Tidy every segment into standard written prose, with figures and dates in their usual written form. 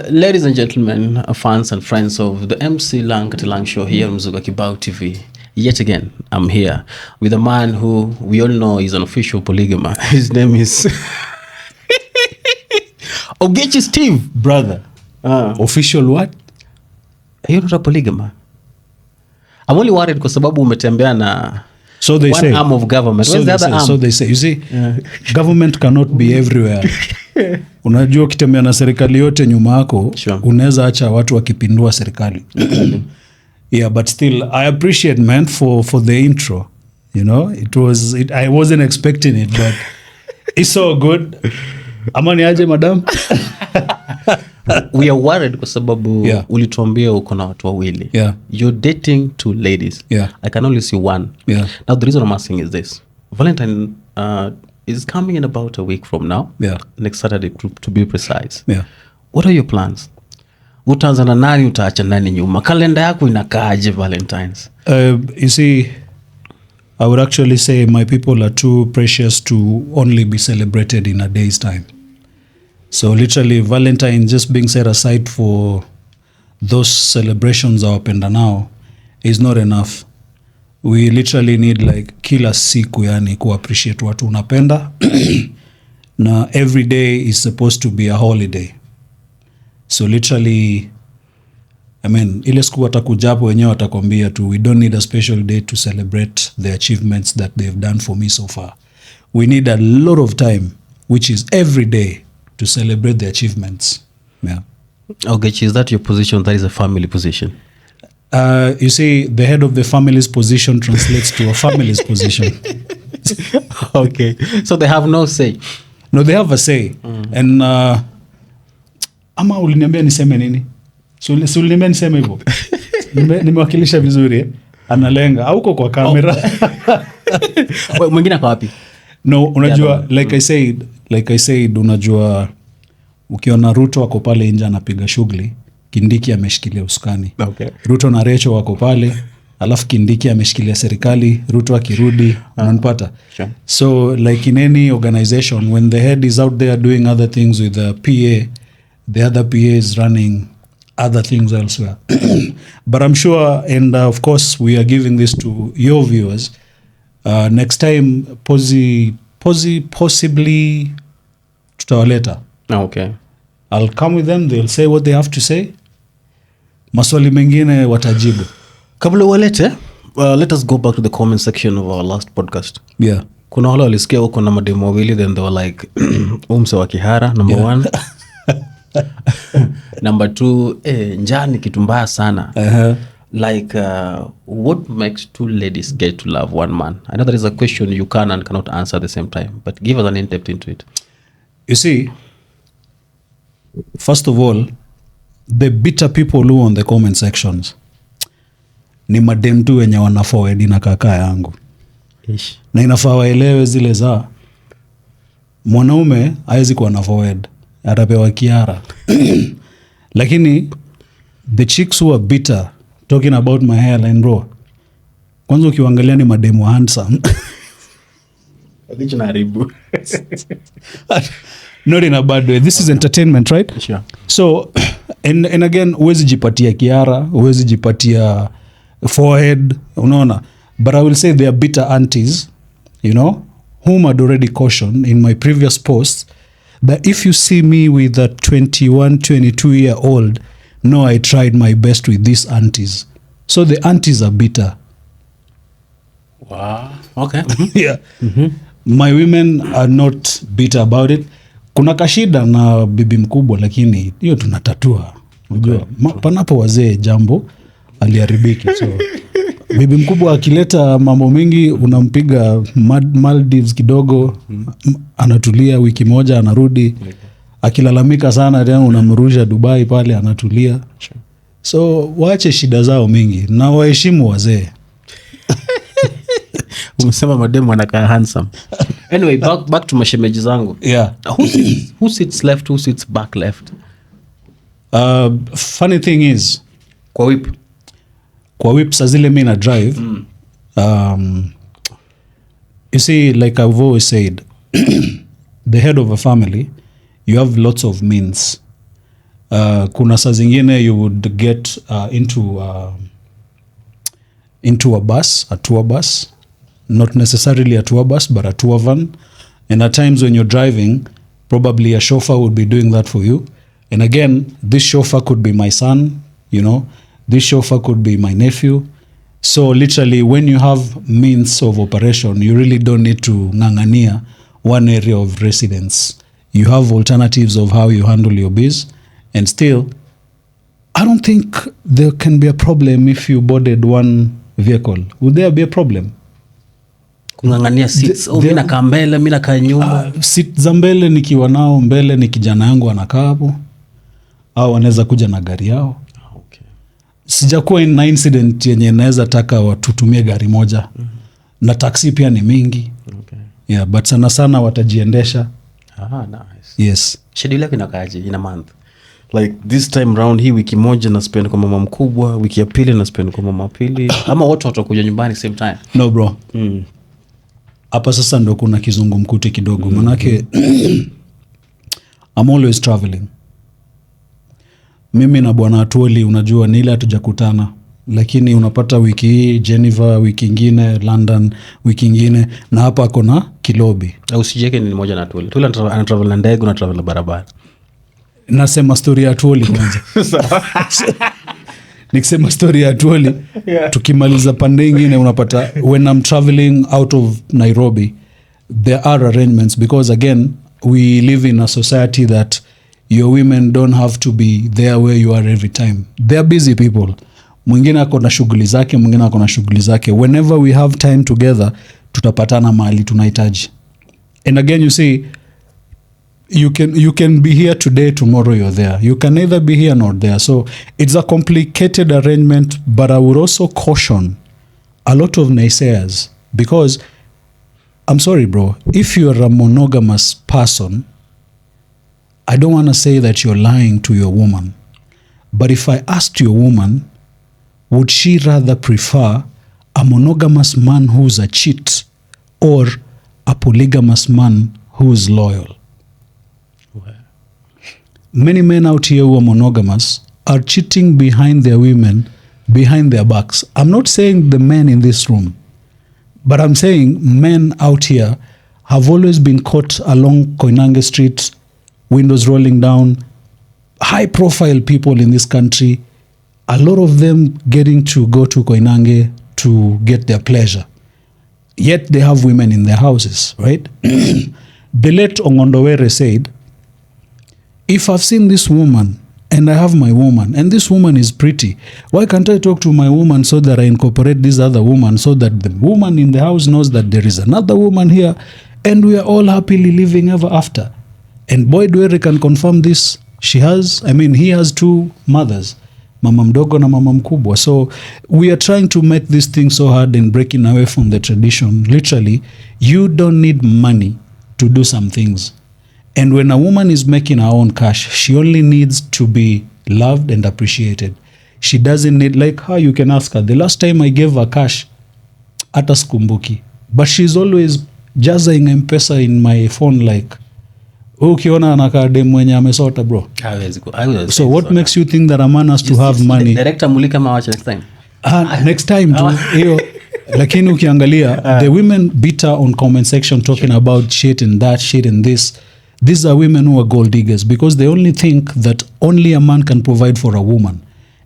Ladies and gentlemen, fans and friends of the MC Lang Katilang show here on Mzuga Kibao TV. Yet again, I'm here with a man who we all know is an official polygamist. His name is Ogechi Steve, brother. Official what? You're not a polygamist. I'm only worried kwa sababu umetembea na so they one say, arm of government. Where's the other arm? So they say, you see, government cannot be everywhere. Unajua ukitembea na serikali yote nyuma yako, sure, unaweza acha watu wakipindua serikali. Yeah, but still, I appreciate, man, for the intro. You know, I wasn't expecting it, but it's so good. Amani aje, madam? We are worried kwa sababu ulituambia uko na watu wawili. Yeah. You're dating two ladies. Yeah. I can only see one. Yeah. Now the reason I'm asking is this. Valentine is coming in about a week from now. Yeah. Next Saturday to be precise. Yeah. What are your plans? Utaanza na nani, utaacha nani nyuma? Kalenda yako inakaaje Valentines? You see, I would actually say my people are too precious to only be celebrated in a day's time. So literally Valentine just being set aside for those celebrations awapenda now is not enough. We literally need like kila siku yani ku appreciate watu unapenda. Na every day is supposed to be a holiday. So literally, I mean, ile siku watakujapo wenyewe watakwambia tu, we don't need a special day to celebrate the achievements that they've done for me so far. We need a lot of time, which is every day, to celebrate the achievements. Yeah. Okay, is that your position? That is a family position. You see, the head of the family's position translates to a family's position. Okay. So they have no say. No, they have a say. And ama uliniambia niseme nini? Si uliniambia niseme hivyo. Nimewakilisha vizuri. Analenga. Hauko kwa kamera. Mwingine kwa wapi? No, unajua, like I said, unajua, ukiona Ruto wako pale nje anapiga shughuli, Kindiki ameshikilia usukani. Okay. Ruto na Recho wako pale, alafu Kindiki ameshikilia serikali, Ruto akirudi, unanipata? Sure. So like in any organization, when the head is out there doing other things with the PA, the other PA is running other things elsewhere. But I'm sure, and of course, we are giving this to your viewers. Next time, possibly tutawaleta. Okay. I'll come with them, they'll say what they have to say. Maswali mengine watajibu. Kabla walete, let us go back to the comment section of our last podcast. Yeah. Kuna wale walisikia huko na mademo wawili, then they were like, umse wa kihara, number one. Number two, njani kitu mbaya sana. Like, what makes two ladies get to love one man? I know that is a question you can and cannot answer at the same time, but give us an in-depth into it. You see, first of all, the bitter people who on the comment sections ni madem tu wenye wana forward na kaka yangu. Ish. Na inafaa waelewe zile za mwanaume hawezi kuwa na forward, atapewa kiara. Lakini the chicks who are bitter talking about my hairline, bro, kwanza ukiangalia ni mademu handsome. Not in a bad way. This is entertainment, right? Sure. So, and again, huwezi jipatia kiara, huwezi jipatia forehead, unaona. But I will say they are bitter aunties, you know, whom I'd already cautioned in my previous post that if you see me with a 21, 22-year-old, no, I tried my best with these aunties. So the aunties are bitter. Wow. Okay. Yeah. My women are not bitter about it. Kuna kashida na bibi mkubwa, lakini hiyo tunatatua. Unajua, panapo wazee jambo aliharibiki. So bibi mkubwa akileta mambo mengi unampiga Maldives kidogo, anatulia wiki moja anarudi. Akilalamika sana tena unamrusha Dubai pale anatulia. So waache shida zao mingi na waheshimu wazee. Umesema mademu anakaa handsome. Anyway, back to mashemeji zangu. Yeah. Who sits left, who sits back left? Funny thing is, kwa whip sa zile mimi na drive. You see, like I've always said, the head of a family, you have lots of means. Kuna saa zingine you would get into a bus, a tour bus, not necessarily a tour bus, but a tour van. And at times when you're driving, probably a chauffeur would be doing that for you. And again, this chauffeur could be my son, you know, this chauffeur could be my nephew. So literally, when you have means of operation, you really don't need to ngangania one area of residence. You have alternatives of how you handle your biz. And still, I don't think there can be a problem if you boarded one vehicle. Would there be a problem? Kungangania seats. Mimi nakaa mbele, mimi nakaa nyuma. Seat za mbele nikiwa nao mbele ni kijana yangu anakaa hapo. Au wanaweza kuja na gari yao. Okay. Sijakuwa na incident yenye naweza taka watutumie gari moja. Na taxi pia ni mingi. Okay. Yeah, but sana sana watajiendesha. Nice. Yes. Schedule yako inakaaje in a month? Like this time round hii wiki moja na spend kwa mama mkubwa, wiki ya pili na spend kwa mama pili. Ama wote watakuja nyumbani same time? No bro. Hapa sasa ndo kuna kizungumkuti kidogo. Manake I'm always traveling. Mimi na bwana Atuoli unajua ni ile hatujakutana. Lakini unapata wiki hii Geneva, wiki ingine London, wiki ingine na hapa ako na Kilobi. Au sijeke ni moja na Atuoli. Atuoli anatravel na ndege, unatravel na barabara. Nasema story ya Atuoli kwanza. Nikisema story ya Atuoli, tukimaliza pande ingine unapata when I'm traveling out of Nairobi, there are arrangements because again, we live in a society that your women don't have to be there where you are every time. They are busy people. Mwingine ako na shughuli zake, mwingine ako na shughuli zake. Whenever we have time together, tutapatana mahali tunahitaji. And again, you see, you can be here today, tomorrow you're there. You can neither be here nor there. So it's a complicated arrangement, but I would also caution a lot of naysayers because I'm sorry, bro, if you're a monogamous person, I don't want to say that you're lying to your woman. But if I asked your woman, would she rather prefer a monogamous man who's a cheat or a polygamous man who's loyal? Many men out here who are monogamous are cheating behind their women, behind their backs. I'm not saying the men in this room, but I'm saying men out here have always been caught along Koinange Street, windows rolling down, high-profile people in this country, a lot of them getting to go to Koinange to get their pleasure. Yet they have women in their houses, right? The late Ongondowere said, if I've seen this woman and I have my woman and this woman is pretty, why can't I talk to my woman so that I incorporate this other woman so that the woman in the house knows that there is another woman here and we are all happily living ever after? And Boy Dwere can confirm this. He has two mothers, mama mdogo na mama mkubwa. So we are trying to make this thing so hard and breaking away from the tradition. Literally, you don't need money to do some things. And when a woman is making her own cash, she only needs to be loved and appreciated. She doesn't need, like how you can ask her, the last time I gave her cash, hata sikumbuki. But she's always jazzing M-Pesa in my phone like, ukiona anakaa dem mwenye amesota bro. So what makes you think that a man has to have money? Director mulika mawacha next time. Next time tu hiyo. Lakini ukiangalia the women bitter on comment section talking about shit and that shit and this. These are women who are gold diggers because they only think that only a man can provide for a woman.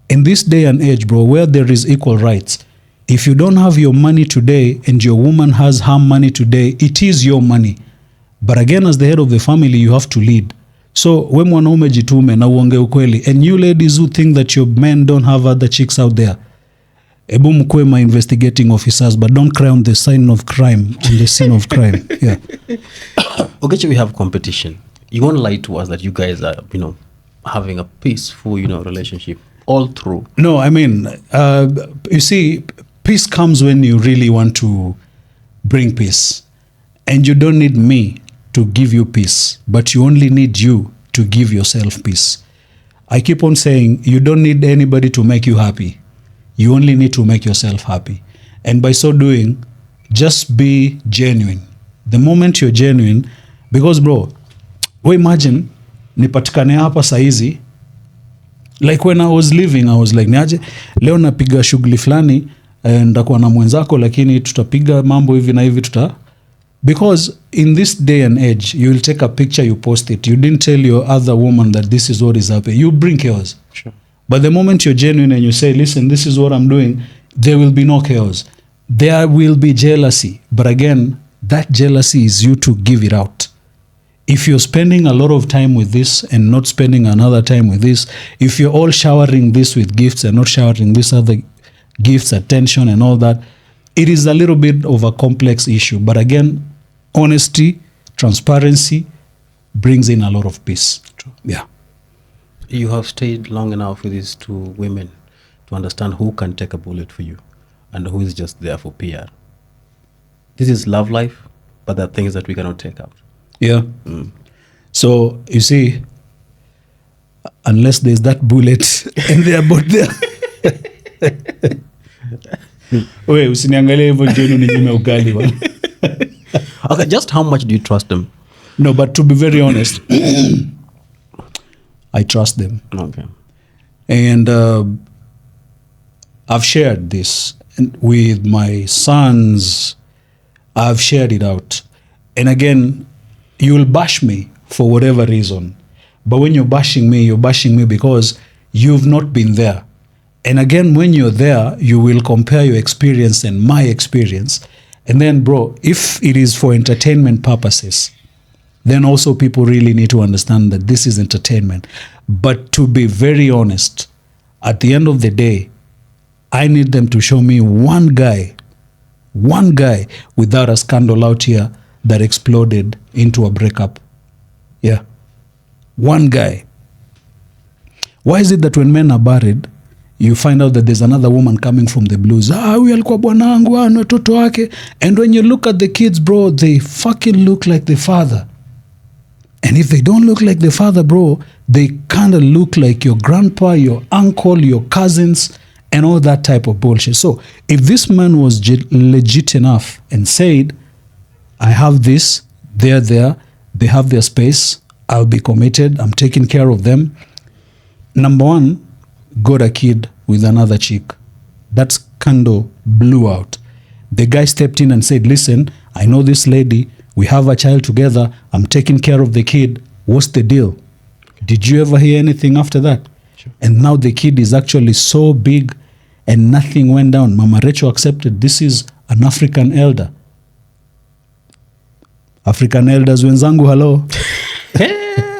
In this day and age, bro, where there is equal rights, if you don't have your money today and your woman has her money today, it is your money. But again, as the head of the family, you have to lead. So, we mwanaume jitume na uonge ukweli. And you ladies who think that your men don't have other chicks out there, ebu mkwe ma investigating officers, but don't cry on the sign of crime, on the scene of crime. Yeah. Ogechi, we have competition. You won't lie to us that you guys are, having a peaceful, relationship all through. No, you see, peace comes when you really want to bring peace. And you don't need me to give you peace, but you only need you to give yourself peace. I keep on saying, you don't need anybody to make you happy. You only need to make yourself happy. And by so doing, just be genuine. The moment you're genuine, because bro, we imagine nipatikane hapa saizi Like when I was leaving, I was like, niaje, leo napiga shughuli fulani, ndakuwa na mwenzako, lakini tutapiga mambo hivi na hivi because in this day and age, you will take a picture, you post it. You didn't tell your other woman that this is what is happening. You bring chaos. Sure. But the moment you're genuine and you say, listen, this is what I'm doing, there will be no chaos. There will be jealousy. But again, that jealousy is you to give it out. If you're spending a lot of time with this and not spending another time with this, if you're all showering this with gifts and not showering this other gifts, attention and all that, it is a little bit of a complex issue. But again, honesty, transparency brings in a lot of peace. True. Yeah. You have stayed long enough with these two women to understand who can take a bullet for you and who is just there for PR. This is love life, but there are things that we cannot take out. Yeah. So, you see, unless there's that bullet and they are both there. Wait, usiniangalie hivyo jioni ninyime ugali bwana. Okay, just how much do you trust them? No, but to be very honest, I trust them. Okay. And I've shared this with my sons. I've shared it out. And again, you'll bash me for whatever reason. But when you're bashing me because you've not been there. And again, when you're there, you will compare your experience and my experience. And then, bro, if it is for entertainment purposes, then also people really need to understand that this is entertainment. But to be very honest, at the end of the day, I need them to show me one guy without a scandal out here that exploded into a breakup. Yeah. One guy. Why is it that when men are buried, you find out that there's another woman coming from the blues? Huyu alikuwa bwanangu, na watoto wake. And when you look at the kids, bro, they fucking look like the father. And if they don't look like the father, bro, they kind of look like your grandpa, your uncle, your cousins, and all that type of bullshit. So if this man was legit enough and said, I have this, they're there, they have their space, I'll be committed, I'm taking care of them. Number one, got a kid with another chick. That scandal blew out. The guy stepped in and said, listen, I know this lady, we have a child together, I'm taking care of the kid. What's the deal? Did you ever hear anything after that? Sure. And now the kid is actually so big and nothing went down. Mama Rachel accepted this is an African elder. African elders wenzangu, hello.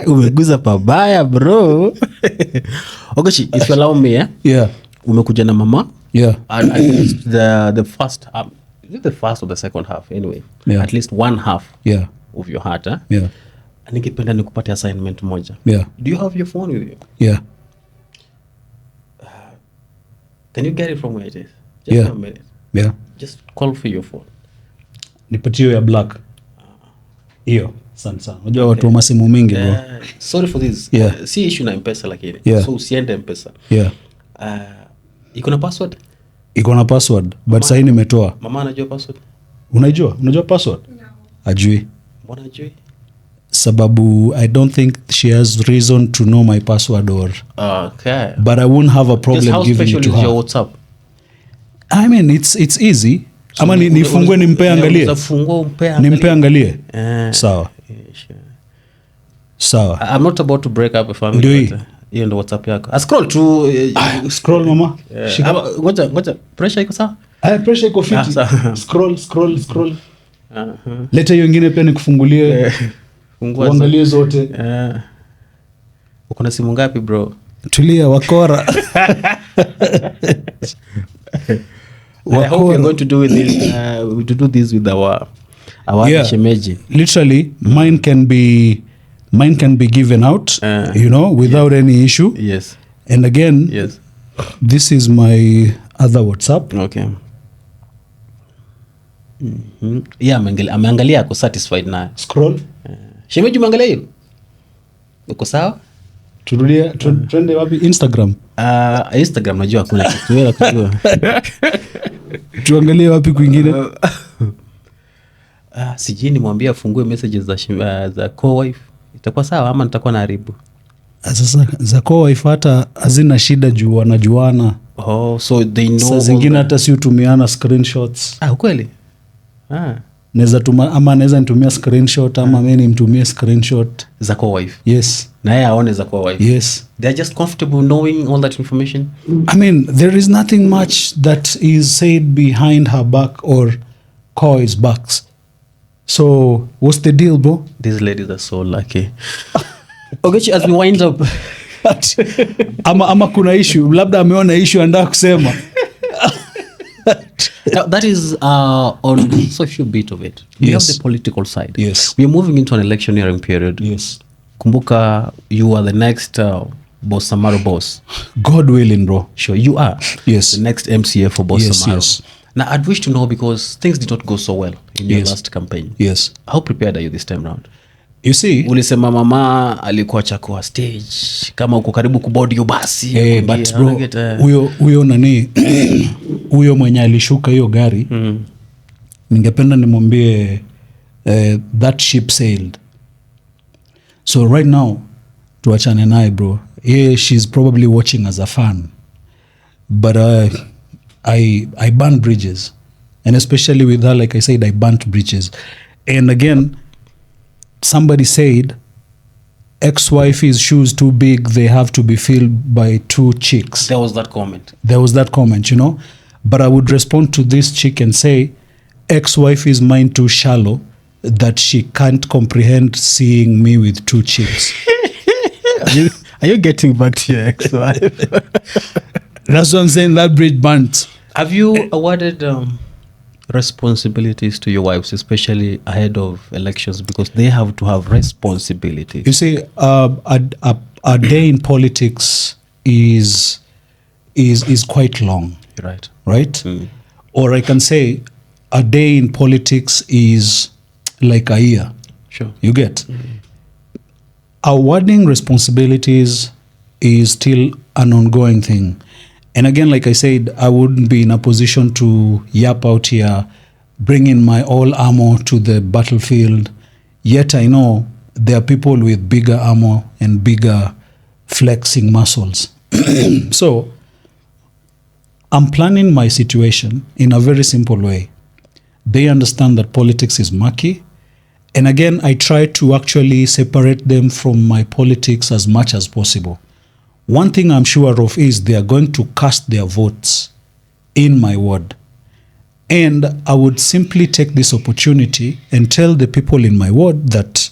Umeguza pabaya, bro. Ogechi, if you allow me, Yeah. Umekuja na mama? Yeah. And at least the first, is it the first or the second half anyway? Yeah. At least one half Yeah. of your heart. Yeah. Ningependa nikupate assignment moja. Yeah. Do you have your phone with you? Yeah. Can you get it from where it is? Just Yeah. a minute. Yeah. Just call for your phone. Nipatie ya black. Hiyo. Sana. Unajua watu wa masimu mingi, bro. Sorry for this. Yeah. Si issue na M-Pesa lakini. Yeah. So usiende M-Pesa. Yeah. Iko na password? Iko na password, but sasa nimetoa. Mama anajua password? Unajua password? No. Ajui. Mbona ajui? Sababu I don't think she has reason to know my password or. Okay. But I won't have a Just problem how giving special it to is her. your WhatsApp? I mean, it's easy. So Ama nifungue nimpe angalie. Unafungua umpe angalie. Nimpe angalie. Sawa. Yeah, sure. Sawa. I'm not about to break up a family. Ndio hii. Hiyo ndo WhatsApp yako. Scroll tu. Scroll mama. Ngoja, pressure iko sawa? Pressure iko fiti. Sawa. Scroll. Leta hiyo ingine pia nikufungulie. Fungua. Uangalie zote. Uko na simu ngapi, bro? Tulia wakora. I hope we're going to do with this, to do this with our shemeji. Literally, mine can be given out, without any issue. Yes. And again, Yes. this is my other WhatsApp. Okay. Yeah, ameangalia ako satisfied nayo. Scroll. Shemeji umeangalia hiyo? Uko sawa? Turudia, twende wapi? Instagram. Instagram najua hakuna kitu wewe kujua. Tuangalie wapi kwingine? Sijui nimwambie afungue messages za co-wife. Itakuwa sawa ama nitakuwa naharibu? Sasa za co-wife hata hazina shida juu wanajuana. Oh, so they know. Saa zingine hata si utumiana screenshots. Ukweli? Naweza nitumia screenshot ama mimi nimtumie screenshot za co-wife. Yes. Na yeye aone za co-wife. Yes. They are just comfortable knowing all that information. I mean, there is nothing much that is said behind her back or Koi's backs. So, what's the deal, bro? These ladies are so lucky. Ogechi, as we wind up. ama kuna issue, labda ameona issue andaa kusema. Now, that is on the social bit of it. We have the political side. Yes. We are moving into an electioneering period. Yes. Kumbuka, you are the next Bosamaro boss. God willing, bro. Sure, you are. Yes. The next MCA for Bosamaro. Yes. Now, I'd wish to know, because things did not go so well in your Yes. last campaign. Yes. How prepared are you this time round? You see, Ulisema mama alikuwa chakua stage, kama uko karibu kubodi hiyo basi. but bro, huyo nani huyo mwenye alishuka hiyo gari, ningependa nimwambie that ship sailed. So right now tuachane naye, bro. Yeah, she's probably watching as a fan, but I burn bridges, and especially with her, like I said, I burnt bridges. And again, somebody said ex-wife's shoes too big, they have to be filled by two chicks. There was that comment. You know, but I would respond to this chick and say ex-wife is mind too shallow that she can't comprehend seeing me with two chicks. Are you getting back to your ex-wife? That's what I'm saying, that bridge burnt. Have you awarded responsibilities to your wives, especially ahead of elections, because they have to have responsibilities? You see, a day in politics is quite long. Right. Right? Or I can say a day in politics is like a year. Sure. You get? Awarding responsibilities is still an ongoing thing. And again, like I said, I wouldn't be in a position to yap out here, bring in my all armor to the battlefield. Yet I know there are people with bigger armor and bigger flexing muscles. So I'm planning my situation in a very simple way. They understand that politics is murky. And again, I try to actually separate them from my politics as much as possible. One thing I'm sure of is they are going to cast their votes in my ward. And I would simply take this opportunity and tell the people in my ward that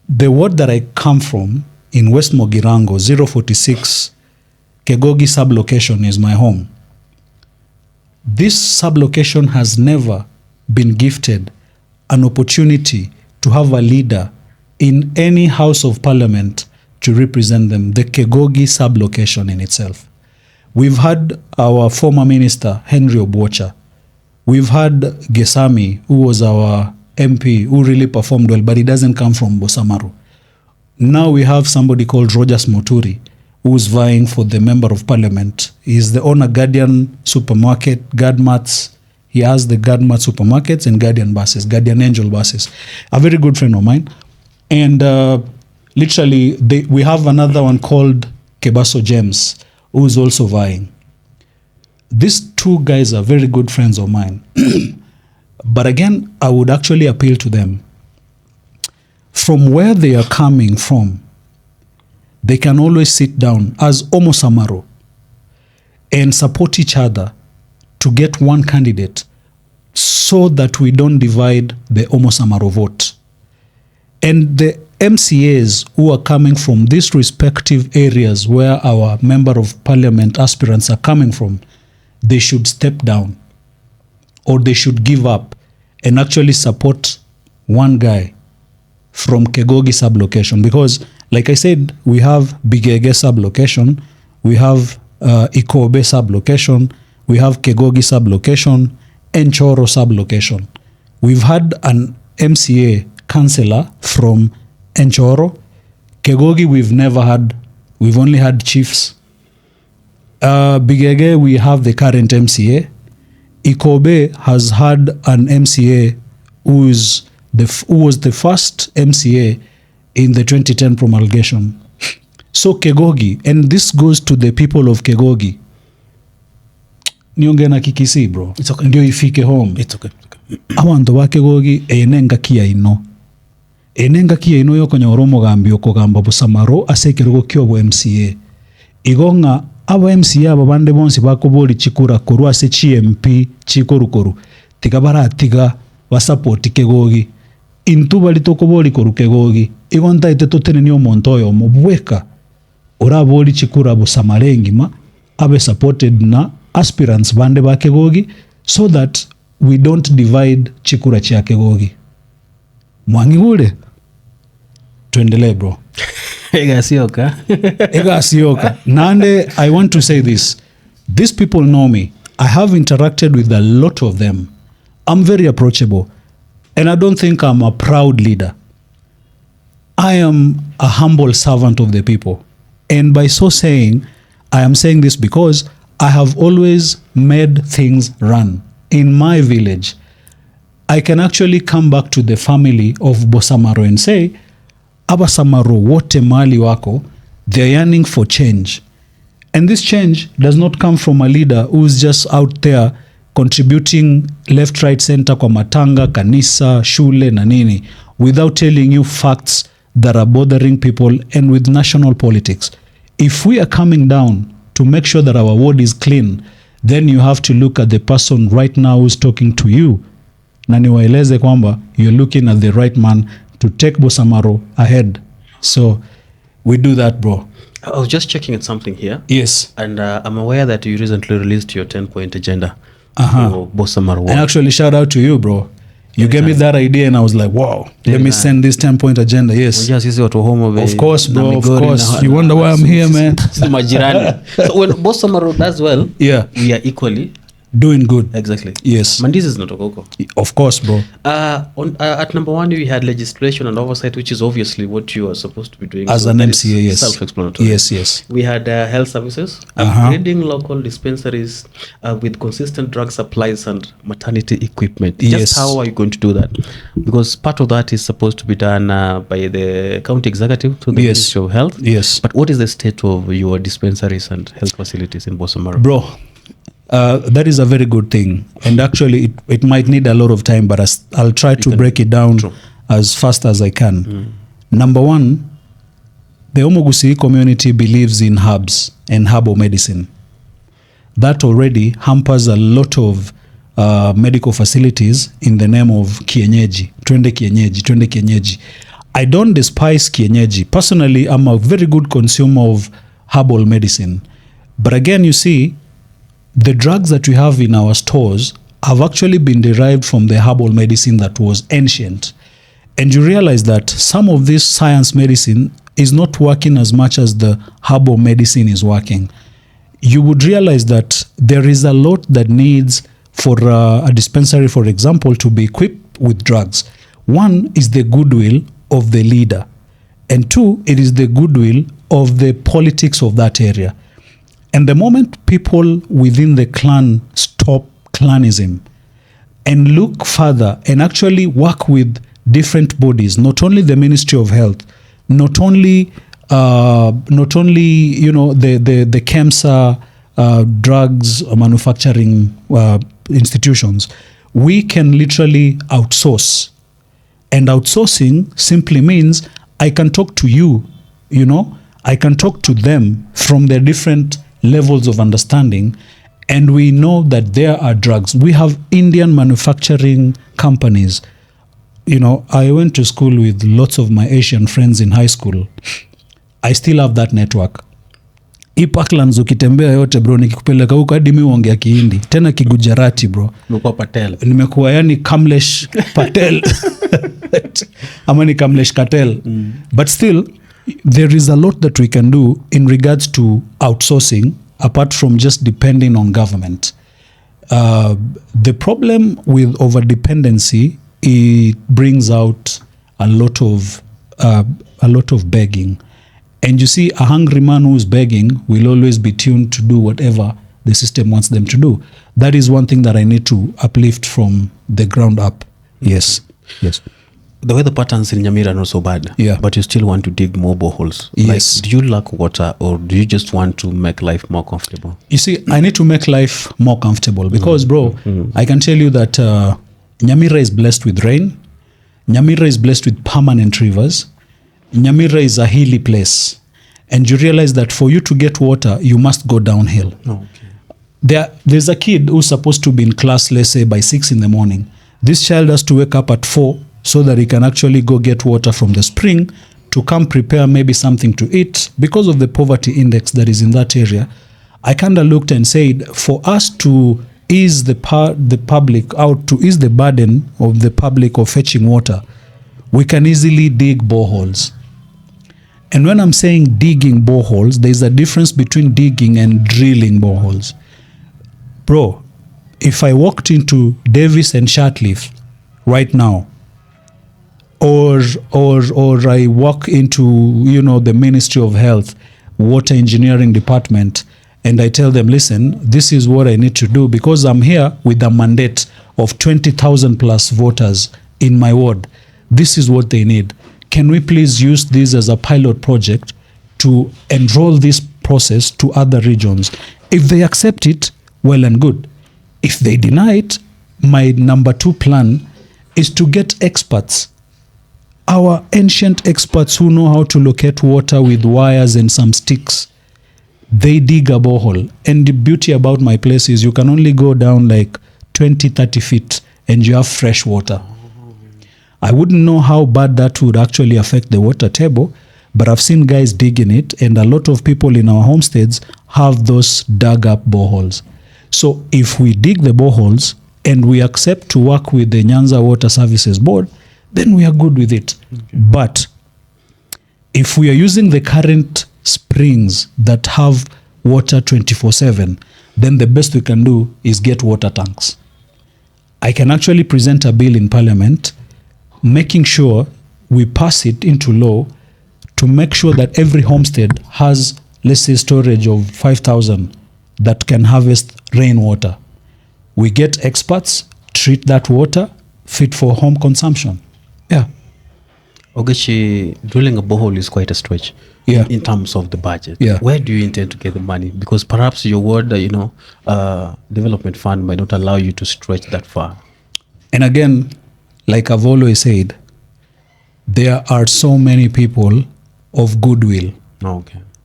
the ward that I come from in West Mogirango, 046, Kegogi sublocation is my home. This sublocation has never been gifted an opportunity to have a leader in any House of Parliament to represent them, the Kegogi sublocation in itself. We've had our former minister, Henry Obuocha. We've had Gesami, who was our MP, who really performed well, but he doesn't come from Bosamaro. Now we have somebody called Rogers Moturi, who's vying for the member of parliament. He's the owner Guardian Supermarket, Guardmats. He has the Guardmat Supermarkets and Guardian buses, Guardian Angel buses. A very good friend of mine. And literally, we have another one called Kebaso James, who is also vying. These two guys are very good friends of mine. But again, I would actually appeal to them. From where they are coming from, they can always sit down as Bosamaro and support each other to get one candidate so that we don't divide the Bosamaro vote. And the MCAs who are coming from these respective areas where our member of parliament aspirants are coming from, they should step down or they should give up and actually support one guy from Kegogi sublocation. Because like I said, we have Bigege sublocation, we have Ikobe sublocation, we have Kegogi sublocation, and Choro sublocation. We've had an MCA councillor from Enchoro. Kegogi we've only had chiefs. Bigege, we have the current MCA. Ikobe has had an MCA who was the first MCA in the 2010 promulgation. So Kegogi, and this goes to the people of Kegogi. Nionge na kikisi bro. It's okay. Ndio ifike home. It's okay. Abantu ba Kegogi enenga kia ino. Enenga kia ino yoko nyoromo gambio kogamba Bosamaro asekerugo kyobo MCA. Igonga aba MCA babande bonsi bakoboli chikura korwa se CMP chikorukoru. Tiga bara tiga basapoti Kegogi. Intu bali tokoboli koru Kegogi. Igonta ite totene ni omonto oyo mobweka. Ora boli chikura Bosamarengi ma abe supported na aspirants bande ba Kegogi so that we don't divide chikura cha Kegogi. Mwangi ule tuendelee bro. Egasioka. Egasioka. Nande, I want to say this. These people know me. I have interacted with a lot of them. I'm very approachable. And I don't think I'm a proud leader. I am a humble servant of the people. And by so saying, I am saying this because I have always made things run. In my village, I can actually come back to the family of Bosamaro and say, Abasamaro wote mali wako, they're yearning for change. And this change does not come from a leader who's just out there contributing left, right, center kwa matanga, kanisa, shule na nini, without telling you facts that are bothering people and with national politics. If we are coming down to make sure that our ward is clean, then you have to look at the person right now who's talking to you. Na niwaeleze kwamba you're looking at the right man to take Bosamaro ahead. So we do that, bro. I was just checking at something here. Yes. And I'm aware that you recently released your 10-point agenda Uh-huh. for Bosamaro. And actually, shout out to you, bro. You gave me that idea and I was like, wow, let me send this 10-point agenda. Yes. Of course, bro. Of course. You wonder why I'm here, man. So when Bosamaro does well, Yeah. we are equally Doing good. exactly. Yes. Mandizi is not Okoko. Of course, bro. At number one, we had legislation and oversight, which is obviously what you are supposed to be doing. As so an that MCA, is yes. Self-explanatory. Yes, yes. We had health services, Uh-huh. upgrading local dispensaries with consistent drug supplies and maternity equipment. Yes. Just how are you going to do that? Because part of that is supposed to be done by the county executive to the Yes. Ministry of Health. Yes. But what is the state of your dispensaries and health facilities in Bosamaro? Bro, that is a very good thing. And actually, it might need a lot of time, but I'll try to break it down as fast as I can. Number one, the Omogusi community believes in herbs and herbal medicine. That already hampers a lot of medical facilities in the name of kienyeji. Twende kienyeji, twende kienyeji. I don't despise kienyeji. Personally, I'm a very good consumer of herbal medicine. But again, you see, the drugs that we have in our stores have actually been derived from the herbal medicine that was ancient. And you realize that some of this science medicine is not working as much as the herbal medicine is working. You would realize that there is a lot that needs for a dispensary, for example, to be equipped with drugs. One is the goodwill of the leader. And two, it is the goodwill of the politics of that area. And the moment people within the clan stop clanism and look further and actually work with different bodies, not only the Ministry of Health, not only you know the KEMSA drugs manufacturing institutions, we can literally outsource. And outsourcing simply means I can talk to you, you know, I can talk to them from their different levels of understanding, and we know that there are drugs. We have Indian manufacturing companies. You know, I went to school with lots of my Asian friends in high school. I still have that network. Hii Parklands ukitembea yote bro, nikikupeleka huko hadi mimi huongea Kihindi, tena Kigujarati bro. Nimekuwa Patel. Nimekuwa yani Kamlesh Patel. Ama ni Kamlesh Katel. But still, there is a lot that we can do in regards to outsourcing, apart from just depending on government. The problem with overdependency, it brings out a lot of begging. And you see, a hungry man who's begging will always be tuned to do whatever the system wants them to do. That is one thing that I need to uplift from the ground up. Yes. Yes. the weather patterns in Nyamira are not so bad. Yeah. But you still want to dig more boreholes. Yes. Like, do you lack water, or do you just want to make life more comfortable? You see, I need to make life more comfortable because, bro, I can tell you that Nyamira is blessed with rain. Nyamira is blessed with permanent rivers. Nyamira is a hilly place. And you realize that for you to get water, you must go downhill. There's a kid who's supposed to be in class, let's say, by 6 in the morning. This child has to wake up at 4 so that he can actually go get water from the spring to come prepare maybe something to eat. Because of the poverty index that is in that area, I kind of looked and said, for us to ease the public out, to ease the burden of the public of fetching water, we can easily dig boreholes. And when I'm saying digging boreholes, there's a difference between digging and drilling boreholes. Bro, if I walked into Davis and Shatcliffe right now, or I walk into, the Ministry of Health, Water Engineering Department, and I tell them, listen, this is what I need to do because I'm here with a mandate of 20,000 plus voters in my ward. This is what they need. Can we please use this as a pilot project to enroll this process to other regions? If they accept it, well and good. If they deny it, my number 2 plan is to get experts. Our ancient experts who know how to locate water with wires and some sticks. They dig a borehole. And the beauty about my place is you can only go down like 20, 30 feet and you have fresh water. I wouldn't know how bad that would actually affect the water table, but I've seen guys digging it, and a lot of people in our homesteads have those dug up boreholes. So if we dig the boreholes and we accept to work with the Nyanza Water Services Board, then we are good with it. Okay. But if we are using the current springs that have water 24/7, then the best we can do is get water tanks. I can actually present a bill in Parliament making sure we pass it into law to make sure that every homestead has, let's say, storage of 5,000 that can harvest rainwater. We get experts, treat that water, fit for home consumption. Yeah. Ogechi, drilling a borehole is quite a stretch in terms of the budget. Yeah. Where do you intend to get the money? Because perhaps your ward, development fund might not allow you to stretch that far. And again, like I've always said, there are so many people of goodwill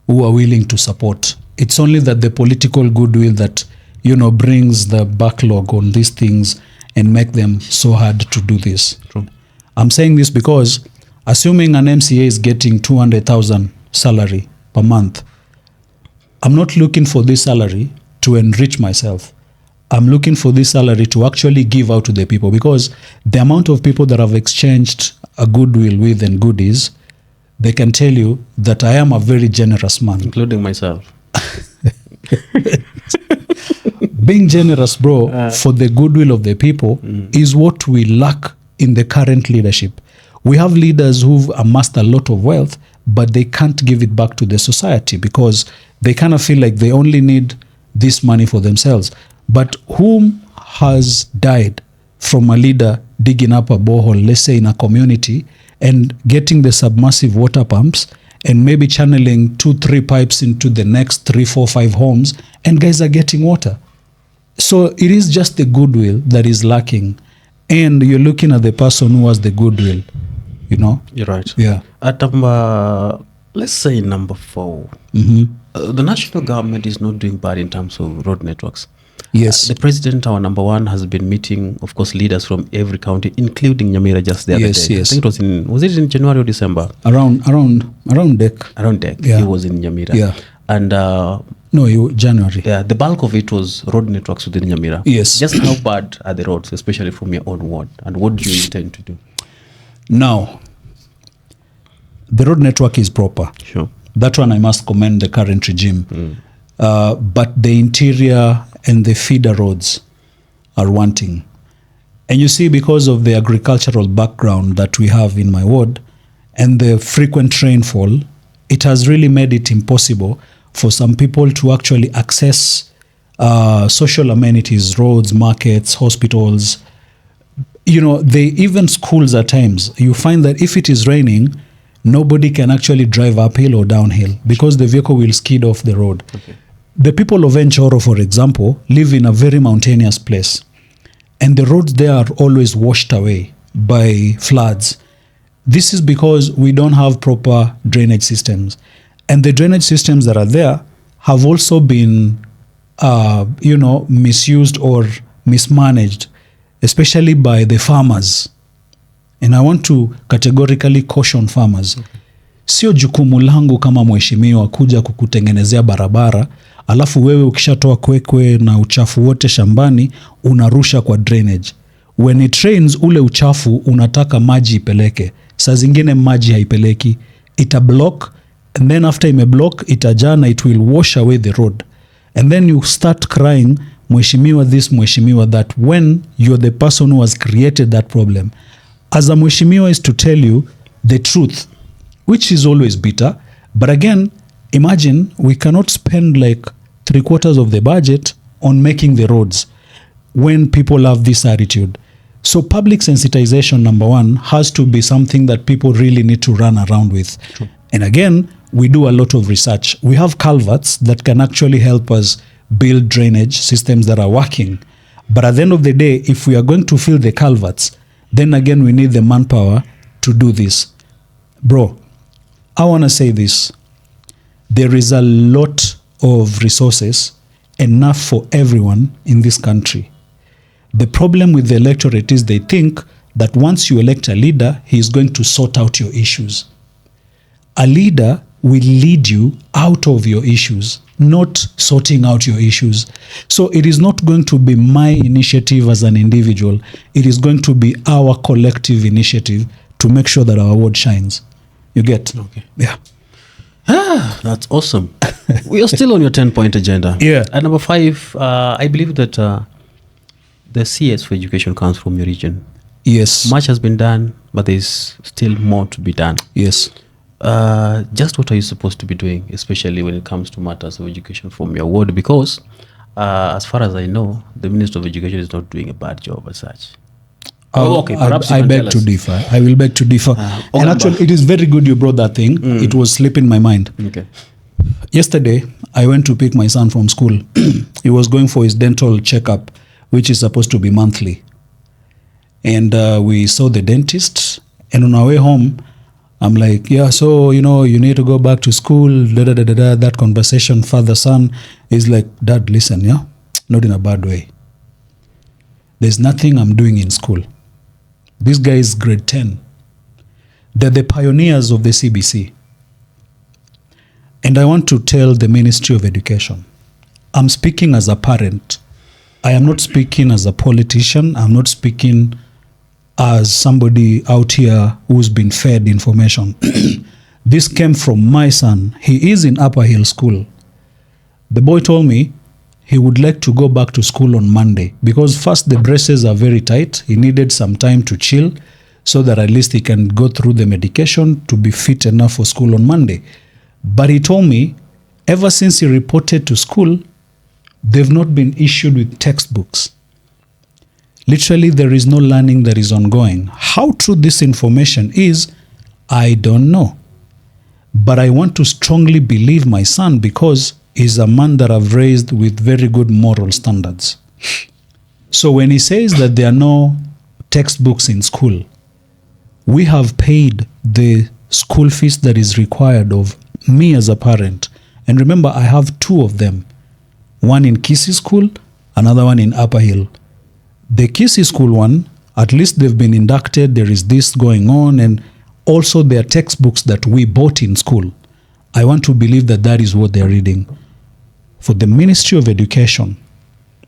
who are willing to support. It's only that the political goodwill that, brings the backlog on these things and make them so hard to do this. True. I'm saying this because assuming an MCA is getting 200,000 salary per month, I'm not looking for this salary to enrich myself. I'm looking for this salary to actually give out to the people, because the amount of people that I've exchanged a goodwill with and goodies, they can tell you that I am a very generous man. Including myself. Being generous, bro, for the goodwill of the people is what we lack in the current leadership. We have leaders who've amassed a lot of wealth, but they can't give it back to the society because they kind of feel like they only need this money for themselves. But whom has died from a leader digging up a borehole, let's say in a community, and getting the submersive water pumps and maybe channeling 2-3 pipes into the next 3, 4, 5 homes, and guys are getting water? So it is just the goodwill that is lacking. And you're looking at the person who has the goodwill, You're right. Yeah. At let's say number 4, the national government is not doing bad in terms of road networks. Yes. The president, our number 1, has been meeting, of course, leaders from every county, including Nyamira just the other day. Yes. I think was it in January or December? Around DEC. Around DEC. Yeah. He was in Nyamira. Yeah. And January. Yeah, the bulk of it was road networks within Nyamira. Yes. Just how bad are the roads, especially from your own ward, and what do you intend to do? Now, the road network is proper. Sure. That one I must commend the current regime. But the interior and the feeder roads are wanting. And you see, because of the agricultural background that we have in my ward and the frequent rainfall, it has really made it impossible for some people to actually access social amenities, roads, markets, hospitals. they even schools at times, you find that if it is raining, nobody can actually drive uphill or downhill because the vehicle will skid off the road. Okay. The people of Enchoro, for example, live in a very mountainous place, and the roads there are always washed away by floods. This is because we don't have proper drainage systems. And the drainage systems that are there have also been, misused or mismanaged, especially by the farmers. And I want to categorically caution farmers. Okay. Sio jukumu langu kama mheshimiwa kuja kukutengenezea barabara, alafu wewe ukishatoa kwekwe na uchafu wote shambani, unarusha kwa drainage. When it rains, ule uchafu unataka maji ipeleke. Saa zingine maji haipeleki. Ita block, and then after ime block, itajaa na it will wash away the road. And then you start crying, mheshimiwa this, mheshimiwa that, when you're the person who has created that problem. As a mheshimiwa is to tell you the truth, which is always bitter. But again, imagine we cannot spend like 3/4 of the budget on making the roads when people have this attitude. So public sensitization, number one, has to be something that people really need to run around with. True. And again, we do a lot of research. We have culverts that can actually help us build drainage systems that are working. But at the end of the day, if we are going to fill the culverts, then again, we need the manpower to do this. Bro, I want to say this. There is a lot of resources, enough for everyone in this country. The problem with the electorate is they think that once you elect a leader, he is going to sort out your issues. A leader will lead you out of your issues, not sorting out your issues. So it is not going to be my initiative as an individual. It is going to be our collective initiative to make sure that our ward shines. You get? Okay. Yeah. That's awesome. We are still on your 10-point agenda. Yeah. At number 5, I believe that the CS for education comes from your region. Yes. Much has been done, but there's still more to be done. Yes. Just what are you supposed to be doing, especially when it comes to matters of education from your ward? Because as far as I know, the Minister of Education is not doing a bad job as such. Okay, perhaps I beg to differ. I will beg to differ. And actually, it is very good you brought that thing. It was slipping my mind. Okay. Yesterday, I went to pick my son from school. He was going for his dental checkup, which is supposed to be monthly. And we saw the dentist. And on our way home, I'm like, yeah, so, you need to go back to school. That conversation, father-son, is like, Dad, listen, yeah? Not in a bad way. There's nothing I'm doing in school. This guy is grade 10. They're the pioneers of the CBC. And I want to tell the Ministry of Education, I'm speaking as a parent. I am not speaking as a politician. I'm not speaking as somebody out here who's been fed information. This came from my son. He is in Upper Hill School. The boy told me he would like to go back to school on Monday because first the braces are very tight. He needed some time to chill so that at least he can go through the medication to be fit enough for school on Monday. But he told me ever since he reported to school, they've not been issued with textbooks. Literally, there is no learning that is ongoing. How true this information is, I don't know. But I want to strongly believe my son because he's a man that I've raised with very good moral standards. So when he says that there are no textbooks in school, we have paid the school fees that is required of me as a parent. And remember, I have 2 of them. One in Kisii School, another one in Upper Hill. The Kisii School one, at least they've been inducted, there is this going on, and also their textbooks that we bought in school. I want to believe that that is what they're reading. For the Ministry of Education,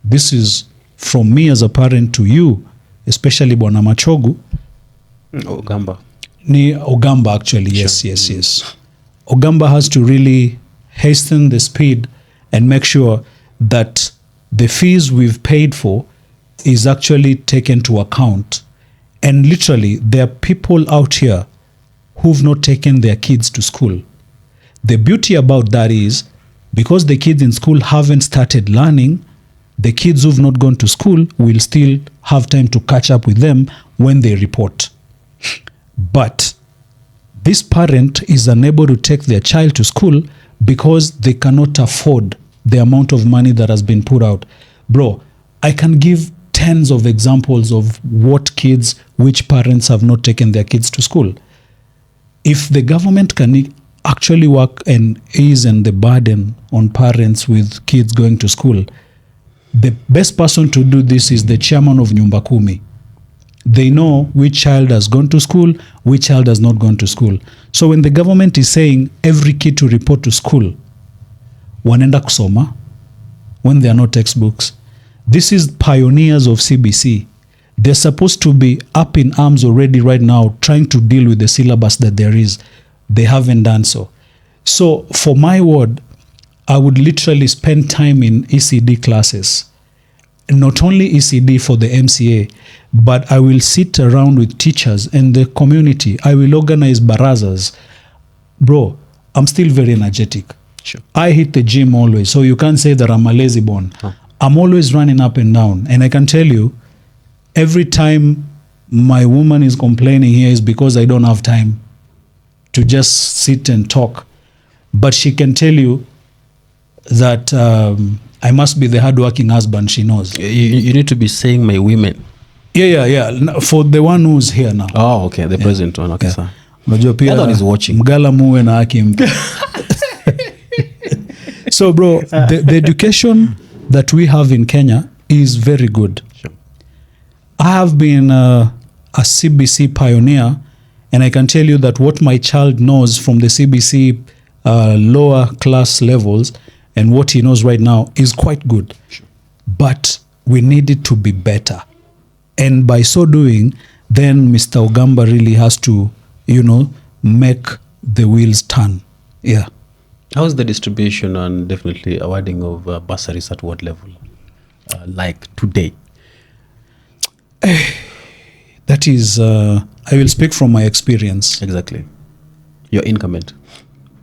this is from me as a parent to you, especially Bwana Machogu. Ogamba. Ogamba, actually, yes, sure. Yes. Ogamba has to really hasten the speed and make sure that the fees we've paid for is actually taken to account. And literally, there are people out here who've not taken their kids to school. The beauty about that is, because the kids in school haven't started learning, the kids who've not gone to school will still have time to catch up with them when they report. But this parent is unable to take their child to school because they cannot afford the amount of money that has been put out. Bro, I can give tens of examples of which parents have not taken their kids to school. If the government can actually work and ease the burden on parents with kids going to school, the best person to do this is the chairman of Nyumba Kumi. They know which child has gone to school, which child has not gone to school. So when the government is saying every kid to report to school, wanenda kusoma, when there are no textbooks, this is pioneers of CBC. They're supposed to be up in arms already right now, trying to deal with the syllabus that there is. They haven't done so. So for my word, I would literally spend time in ECD classes. Not only ECD for the MCA, but I will sit around with teachers and the community. I will organize barazas. Bro, I'm still very energetic. Sure. I hit the gym always, so you can't say that I'm a lazy bone. I'm always running up and down. And I can tell you, every time my woman is complaining here is because I don't have time to just sit and talk. But she can tell you that I must be the hardworking husband she knows. You need to be saying my women. Yeah. For the one who's here now. Oh, okay. The present one. Okay, sir. Unajua pia I thought he's watching. Mgala muwe na haki mpya. So bro, the education that we have in Kenya is very good. Sure. I have been a CBC pioneer, and I can tell you that what my child knows from the CBC lower class levels and what he knows right now is quite good. Sure. But we need it to be better. And by so doing, then Mr. Ogamba really has to, make the wheels turn. Yeah. How's the distribution and definitely awarding of bursaries at what level? Like today? That is, I will speak from my experience. Exactly. Your incumbent.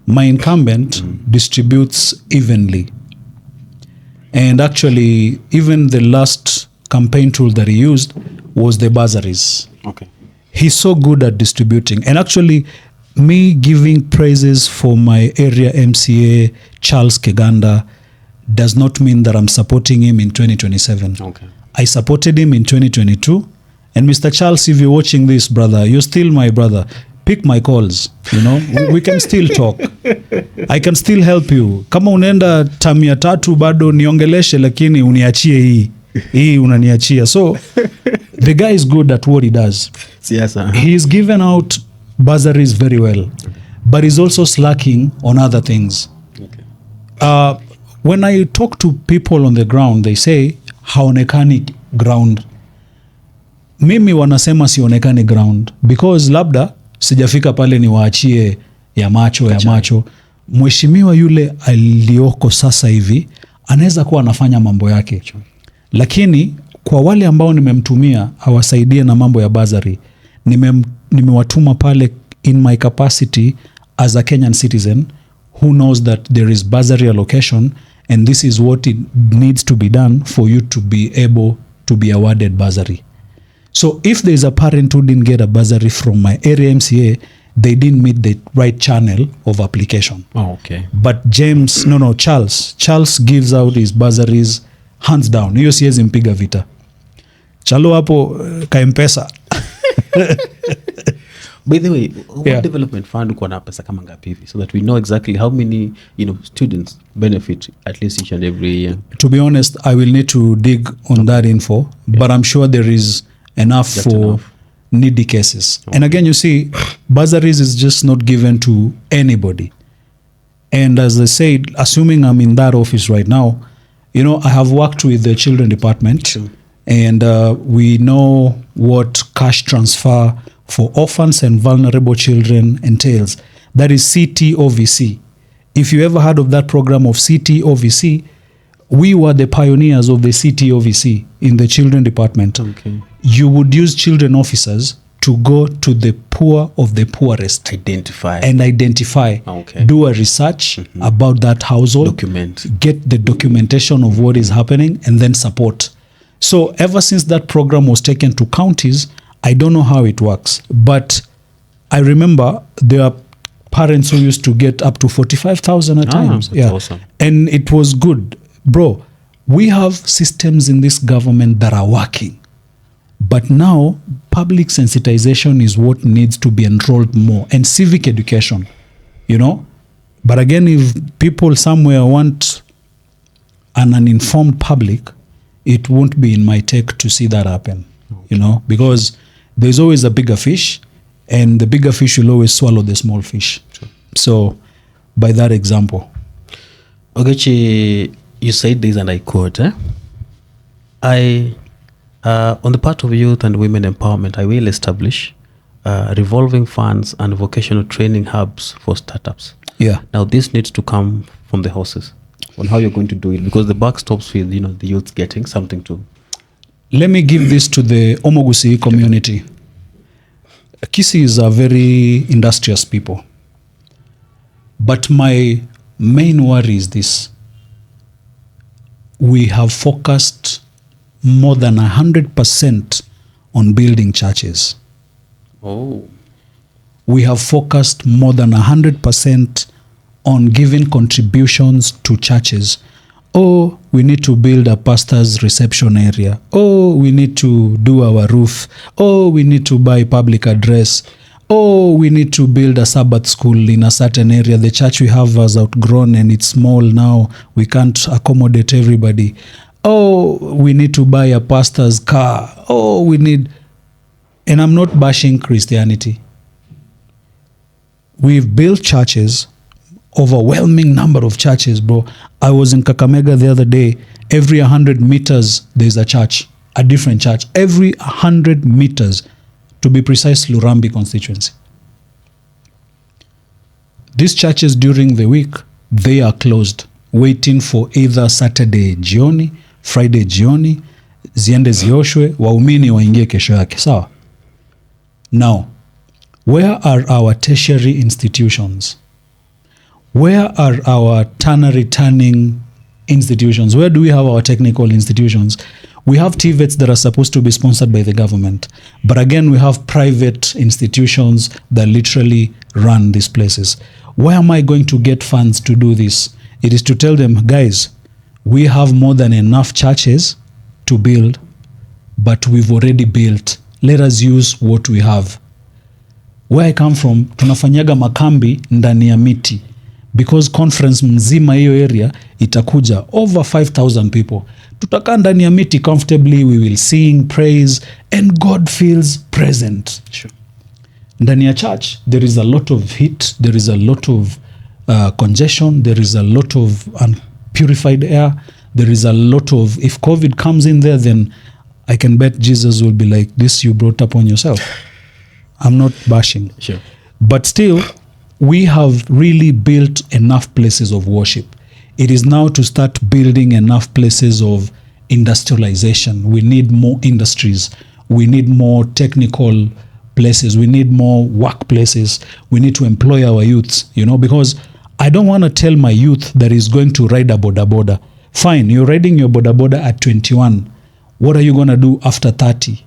My incumbent distributes evenly. And actually, even the last campaign tool that he used was the bursaries. Okay. He's so good at distributing. And actually, me giving praises for my area MCA, Charles Keganda, does not mean that I'm supporting him in 2027. Okay. I supported him in 2022. And Mr. Charles, if you're watching this, brother, you're still my brother. Pick my calls, we can still talk. I can still help you. Kama unaenda tamia tatu bado niongeleshe, lakini uniachie hii unaniachia. So the guy is good at what he does. Yes, He's given out bursaries very well, but he's also slacking on other things. Okay. When I talk to people on the ground, they say haonekani ground. Mimi wanasema sionekani ground because labda sijafika pale ni waachie ya macho. Mheshimiwa yule alioko sasa hivi anaweza kuwa anafanya mambo yake. Lakini kwa wale ambao nimemtumia awasaidie na mambo ya bursary, nimewatuma pale in my capacity as a Kenyan citizen who knows that there is bursary allocation and this is what it needs to be done for you to be able to be awarded bursary. So if there is a parent who didn't get a bursary from my area MCA, they didn't meet the right channel of application. Oh, okay. But Charles gives out his bursaries hands down. Hiyo siwezi mpiga vita. Chalo hapo ka-M-Pesa. By the way, what development fund uko na pesa kama ngapi hivi so that we know exactly how many students benefit at least each and every year? To be honest, I will need to dig on that info, but I'm sure there is enough Just for enough. needy cases. Okay. And again, you see, bursaries is just not given to anybody. And as I said, assuming I'm in that office right now, I have worked with the children department. Sure. And we know what cash transfer for orphans and vulnerable children entails. That is CTOVC. If you ever heard of that program of CTOVC, we were the pioneers of the CTOVC in the children department. Okay. You would use children officers to go to the poor of the poorest. Identify. Okay. Do a research about that household. Document. Get the documentation of what is happening and then support. So ever since that program was taken to counties, I don't know how it works, but I remember there are parents who used to get up to 45,000 at times. That's awesome. And it was good. Bro, we have systems in this government that are working. But now, public sensitization is what needs to be enrolled more, and civic education, you know. But again, if people somewhere want an uninformed public, it won't be in my take to see that happen, you know, because there's always a bigger fish, and the bigger fish will always swallow the small fish. Sure. So, by that example. Ogechi, you said this, and I quote, on the part of youth and women empowerment, I will establish revolving funds and vocational training hubs for startups. Yeah. Now, this needs to come from the horses on how you're going to do it, because the buck stops with, the youth getting something to. Let me give this to the Omogusi community. Kisis are very industrious people. But my main worry is this. We have focused more than 100% on building churches. Oh. We have focused more than 100% on giving contributions to churches. Oh, we need to build a pastor's reception area. Oh, we need to do our roof. Oh, we need to buy public address. Oh, we need to build a Sabbath school in a certain area. The church we have has outgrown and it's small now. We can't accommodate everybody. Oh, we need to buy a pastor's car. Oh, we need... And I'm not bashing Christianity. We've built churches, overwhelming number of churches, bro. I was in Kakamega the other day. Every 100 meters, there's a church, a different church. Every 100 meters, to be precise, Lurambi constituency. These churches during the week, they are closed, waiting for either Saturday jioni, Friday jioni, ziende zioshwe, waumini waingie kesho yake. Sawa? Now, where are our tertiary institutions? Where are our ternary turning institutions? Where do we have our technical institutions? We have TVETs that are supposed to be sponsored by the government. But again, we have private institutions that literally run these places. Where am I going to get funds to do this? It is to tell them, guys, we have more than enough churches to build, but we've already built. Let us use what we have. Where I come from, tunafanyaga makambi ndani ya miti. Because conference mzima hiyo area itakuja over 5,000 people. Tutakaa ndani ya miti comfortably, we will sing, praise, and God feels present. Sure. Ndani ya church, there is a lot of heat, there is a lot of congestion, there is a lot of unpurified air, there is a lot of... If COVID comes in there, then I can bet Jesus will be like, this you brought upon yourself. I'm not bashing. Sure. But still, we have really built enough places of worship. It is now to start building enough places of industrialization. We need more industries. We need more technical places. We need more workplaces. We need to employ our youths, because I don't want to tell my youth that is going to ride a boda boda. Fine, you're riding your boda boda at 21. What are you going to do after 30?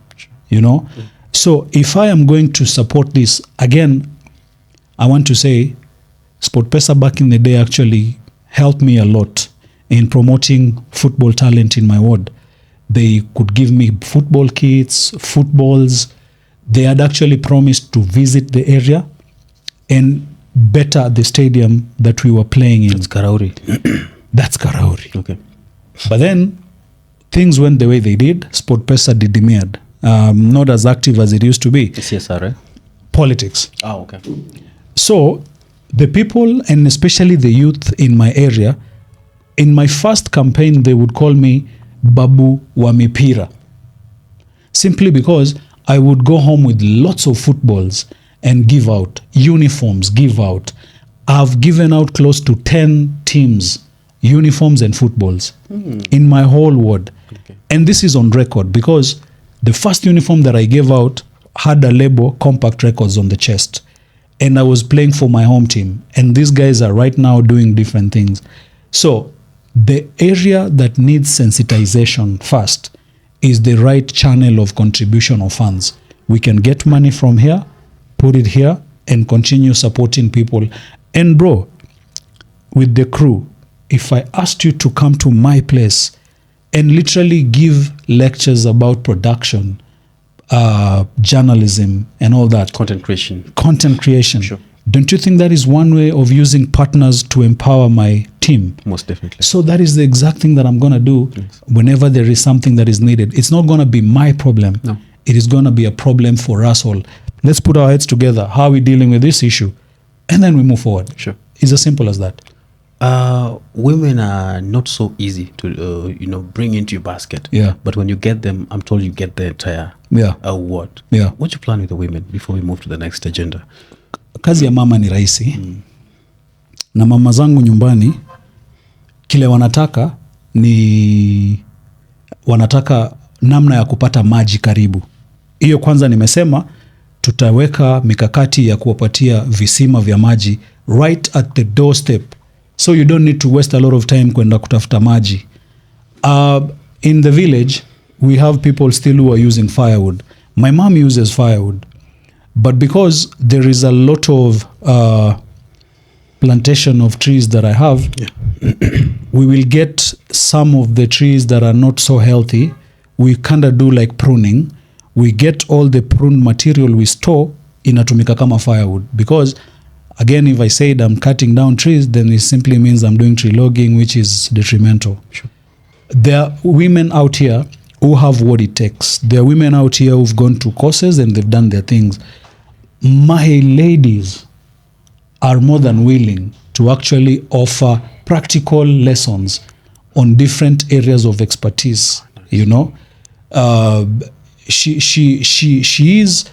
So if I am going to support this, again, I want to say SportPesa back in the day actually helped me a lot in promoting football talent in my ward. They could give me football kits, footballs. They had actually promised to visit the area and better the stadium that we were playing in. That's Karauri. That's Karauri. Okay. But then things went the way they did. SportPesa didimiad. Not as active as it used to be. CSR, right? Politics. Oh, okay. So the people, and especially the youth in my area, in my first campaign, they would call me Babu wa Mipira. Simply because I would go home with lots of footballs and give out, uniforms, give out. I've given out close to 10 teams, uniforms and footballs in my whole ward. Okay. And this is on record because the first uniform that I gave out had a label, Compact Records, on the chest. And I was playing for my home team. And these guys are right now doing different things. So the area that needs sensitization first is the right channel of contribution of funds. We can get money from here, put it here, and continue supporting people. And bro, with the crew, if I asked you to come to my place and literally give lectures about production, journalism, and all that. Content creation. Sure. Don't you think that is one way of using partners to empower my team? Most definitely. So that is the exact thing that I'm going to do whenever there is something that is needed. It's not going to be my problem. No. It is going to be a problem for us all. Let's put our heads together. How are we dealing with this issue? And then we move forward. Sure. It's as simple as that. Women are not so easy to bring into your basket. Yeah. But when you get them, I'm told you get the entire award. Yeah. What's your plan with the women before we move to the next agenda? Kazi ya mama ni rahisi. Na mama zangu nyumbani kile wanataka ni wanataka namna ya kupata maji karibu. Hiyo kwanza nimesema tutaweka mikakati ya kuwapatia visima vya maji right at the doorstep. So you don't need to waste a lot of time kwenda kutafuta maji. In the village, we have people still who are using firewood. My mom uses firewood. But because there is a lot of plantation of trees that I have, we will get some of the trees that are not so healthy. We kind of do like pruning. We get all the pruned material we store, inatumika kama firewood. Because again, if I said I'm cutting down trees, then it simply means I'm doing tree logging, which is detrimental. Sure. There are women out here who have what it takes. There are women out here who've gone to courses and they've done their things. My ladies are more than willing to actually offer practical lessons on different areas of expertise. You know, she's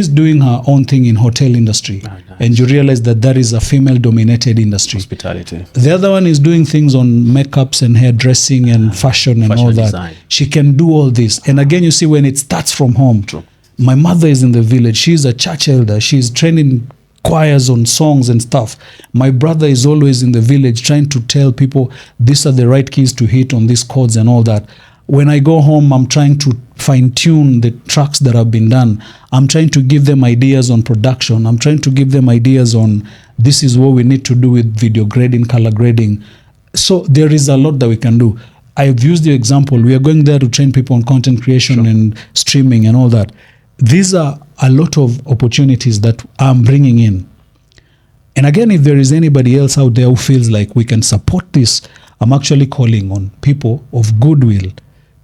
doing her own thing in hotel industry, and you realize that is a female-dominated industry. Hospitality. The other one is doing things on makeups and hairdressing and fashion and all that. Design. She can do all this, and again, you see, when it starts from home. True. My mother is in the village. She's a church elder. She's training choirs on songs and stuff. My brother is always in the village trying to tell people these are the right keys to hit on these chords and all that. When I go home, I'm trying to fine-tune the tracks that have been done. I'm trying to give them ideas on production. I'm trying to give them ideas on this is what we need to do with video grading, color grading. So there is a lot that we can do. I've used the example. We are going there to train people on content creation and streaming and all that. These are a lot of opportunities that I'm bringing in. And again, if there is anybody else out there who feels like we can support this, I'm actually calling on people of goodwill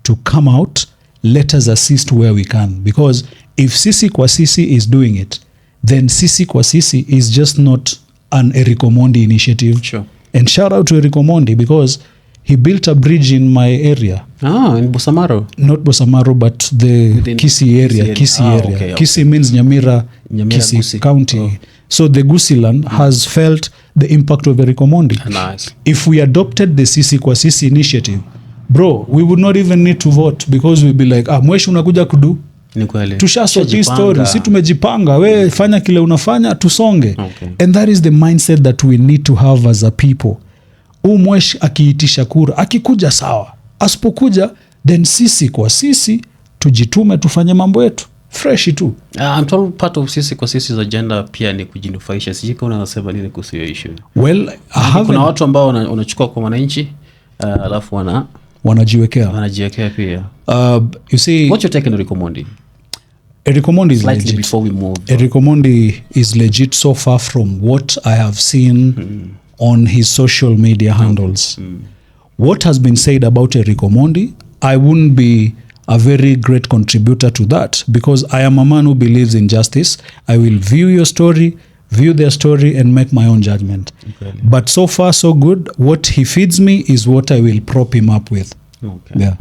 to come out, let us assist where we can. Because if Sisi kwa Sisi is doing it, then Sisi kwa Sisi is just not an Eriko Mondi initiative. Sure. And shout out to Eriko Mondi because he built a bridge in my area. In Bosamaro? Not Bosamaro, but the Kisii area. Okay. Kisii means Nyamira Kisii Gusii County. Oh. So the Gusii land has felt the impact of Eriko Mondi. Nice. If we adopted the Sisi kwa Sisi initiative, bro, we would not even need to vote because we'd be like, mweshi unakuja kudu? Tushasoti story, si tumejipanga, we fanya kile unafanya, tusonge. Okay. And that is the mindset that we need to have as a people. Mweshi akiitisha kura, akikuja sawa. Asipokuja, then sisi kwa sisi, tujitume tufanye mambo yetu. Fresh tu. I'm told part of Sisi kwa Sisi's agenda pia ni kujinufaisha. Sijui kama unasema nini kuhusu hiyo issue. Well, kuna watu ambao wanachukua kwa wananchi, alafu wanajiwekea pia. You see, what's your take on Eriko Mondi? Eriko Mondi is slightly legit. Before we move. Eriko Mondi is legit so far from what I have seen on his social media handles. What has been said about Eriko Mondi, I wouldn't be a very great contributor to that because I am a man who believes in justice. I will view your story, view their story and make my own judgment. Okay. But so far so good. What he feeds me is what I will prop him up with. Okay. Yeah.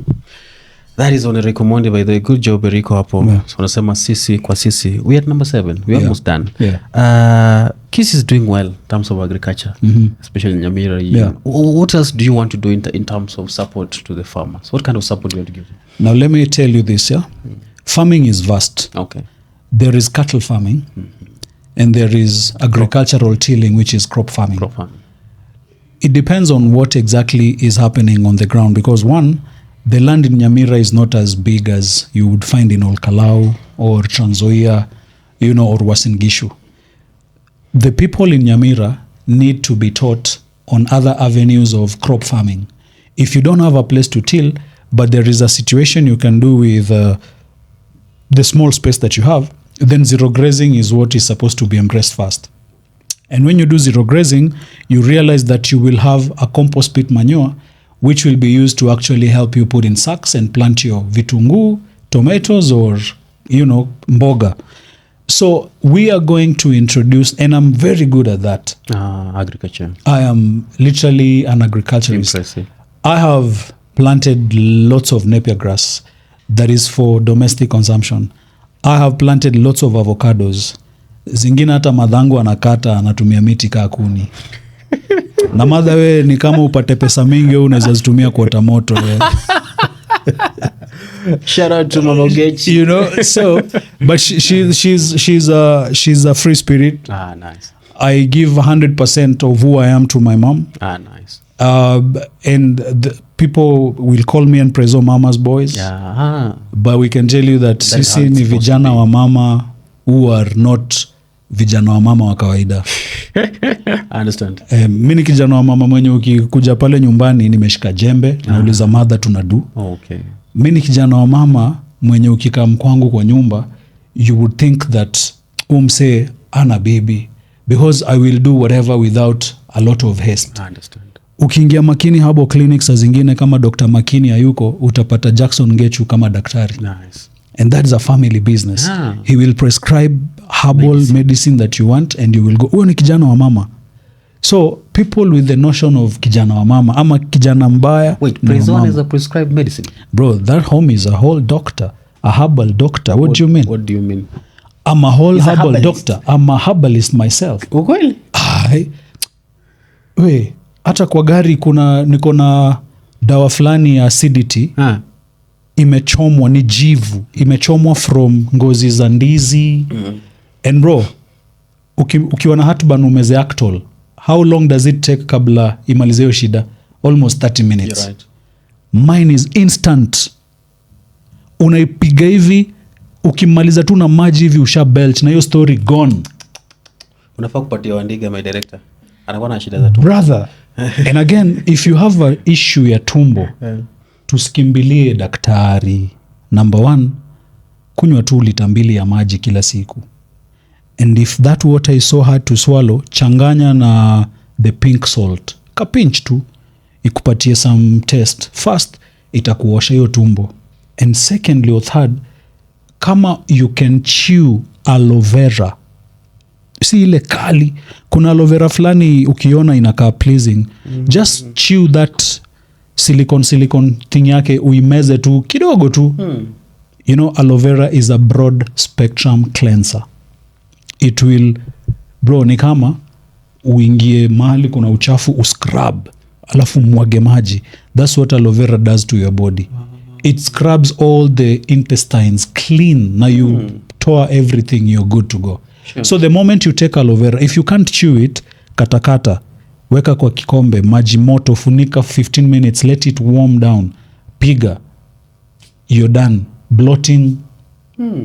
That is on Eriko Mondi, by the way. Good job, Eriko hapo. Yeah. So unasema Sisi kwa Sisi. We at number 7. We're almost done. Yeah. Kisii is doing well in terms of agriculture, especially in Nyamira. Yeah. What else do you want to do in terms of support to the farmers? What kind of support do you want to give them? Now let me tell you this, Farming is vast. Okay. There is cattle farming and there is agricultural tilling, which is crop farming. Crop farming. It depends on what exactly is happening on the ground because one, the land in Nyamira is not as big as you would find in Olkalau or Trans Nzoia, or Uasin Gishu. The people in Nyamira need to be taught on other avenues of crop farming. If you don't have a place to till, but there is a situation you can do with the small space that you have, then zero grazing is what is supposed to be embraced first. And when you do zero grazing, you realize that you will have a compost pit manure, which will be used to actually help you put in sacks and plant your vitungu, tomatoes, or, mboga. So we are going to introduce, and I'm very good at that. Agriculture. I am literally an agriculturist. Impressive. I have planted lots of Napier grass that is for domestic consumption. I have planted lots of avocados. Zingine hata madhangu anakata anatumia miti kaa kuni. Na madha we ni kama upate pesa mingi unaweza zitumia kuota moto. Shout out to Mama Ogechi. So but she's a free spirit. Nice. I give 100% of who I am to my mom. Nice. And the people will call me and Prezo Mama's boys. Yeah. But we can tell you that sisi ni vijana wa mama who are not vijana wa mama wa kawaida. I understand. Mimi ni kijana wa mama mwenye ukikuja pale nyumbani nimeshika jembe nauliza mother tunadu. Okay. Mimi ni kijana wa mama mwenye ukikaa mkwangu kwa nyumba you would think that umse ana baby because I will do whatever without a lot of haste. I understand. Ukiingia Makini Herbal Clinics saa zingine kama Dr. Makini hayuko utapata Jackson Ngechu kama daktari. Nice. And that is a family business. He will prescribe herbal medicine that you want and you will go, huyo ni kijana wa mama. So people with the notion of kijana wa mama ama kijana mbaya. Wait, Prezone is a prescribed medicine? Bro, that home is a whole doctor, a herbal doctor. What do you mean? What do you mean? I'm a whole herbal doctor. I'm a herbalist myself. Ukweli? Hata kwa gari niko na dawa fulani ya acidity. Imechomwa ni jivu. Imechomwa from ngozi za ndizi. And bro, ukiwa na heartburn umeze Actol. How long does it take kabla imalize hiyo shida? Almost 30 minutes. You're right. Mine is instant. Unaipiga hivi, ukimaliza tu na maji hivi usha belch na hiyo story gone. Unafaa kupatia Wandiga my director. Anakuwa na shida za tumbo. Brother. And again, if you have an issue ya tumbo, tusikimbilie daktari. Number 1, kunywa tu lita 2 ya maji kila siku. And if that water is so hard to swallow, changanya na the pink salt. Kapinch tu, ikupatie some taste. First, itakuosha hiyo tumbo. And secondly or third, kama you can chew aloe vera. Si ile kali. Kuna aloe vera fulani ukiona inakaa pleasing. Just chew that silicone thing yake uimeze tu kidogo tu. Aloe vera is a broad spectrum cleanser. It will, bro, ni kama uingie mahali kuna uchafu uscrub alafu mwage maji. That's what aloe vera does to your body. It scrubs all the intestines clean. Now you toa everything, you're good to go. Sure. So the moment you take aloe vera, if you can't chew it, katakata, weka kwa kikombe, maji moto, funika 15 minutes, let it warm down, piga, you're done. Bloating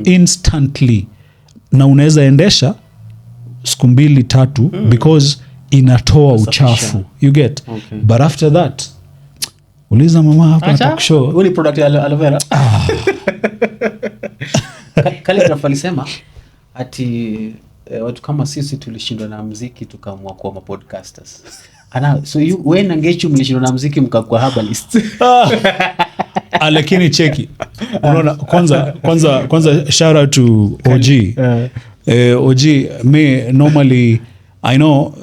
instantly. Na unaweza endesha siku 2-3 because inatoa uchafu. You get? Okay. But after that, uliza mama hapa atakushow. Uli product ya aloe vera. Calligraph alisema ati watu kama sisi tulishindwa na muziki tukaamua kuwa podcasters. So wewe na Ngechu mlishindwa na muziki mkakuwa herbalist. Lakini cheki. Unaona kwanza shout out to OG. OG me normally I know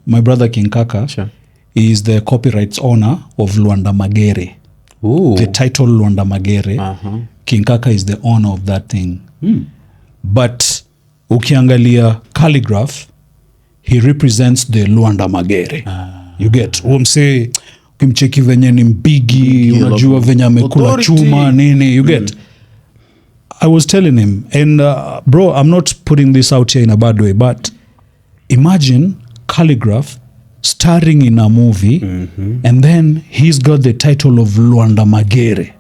my brother King Kaka. Sure. Is the copyrights owner of Luanda Magere. Ooh. The title Luanda Magere. King Kaka is the owner of that thing. But ukiangalia Calligraph, he represents the Luanda Magere. You get? Umse ukimcheki venye ni mbigi, unajua venye amekula chuma nini, you get? I was telling him, and bro, I'm not putting this out here in a bad way, but imagine Calligraph starring in a movie, and then he's got the title of Luanda Magere.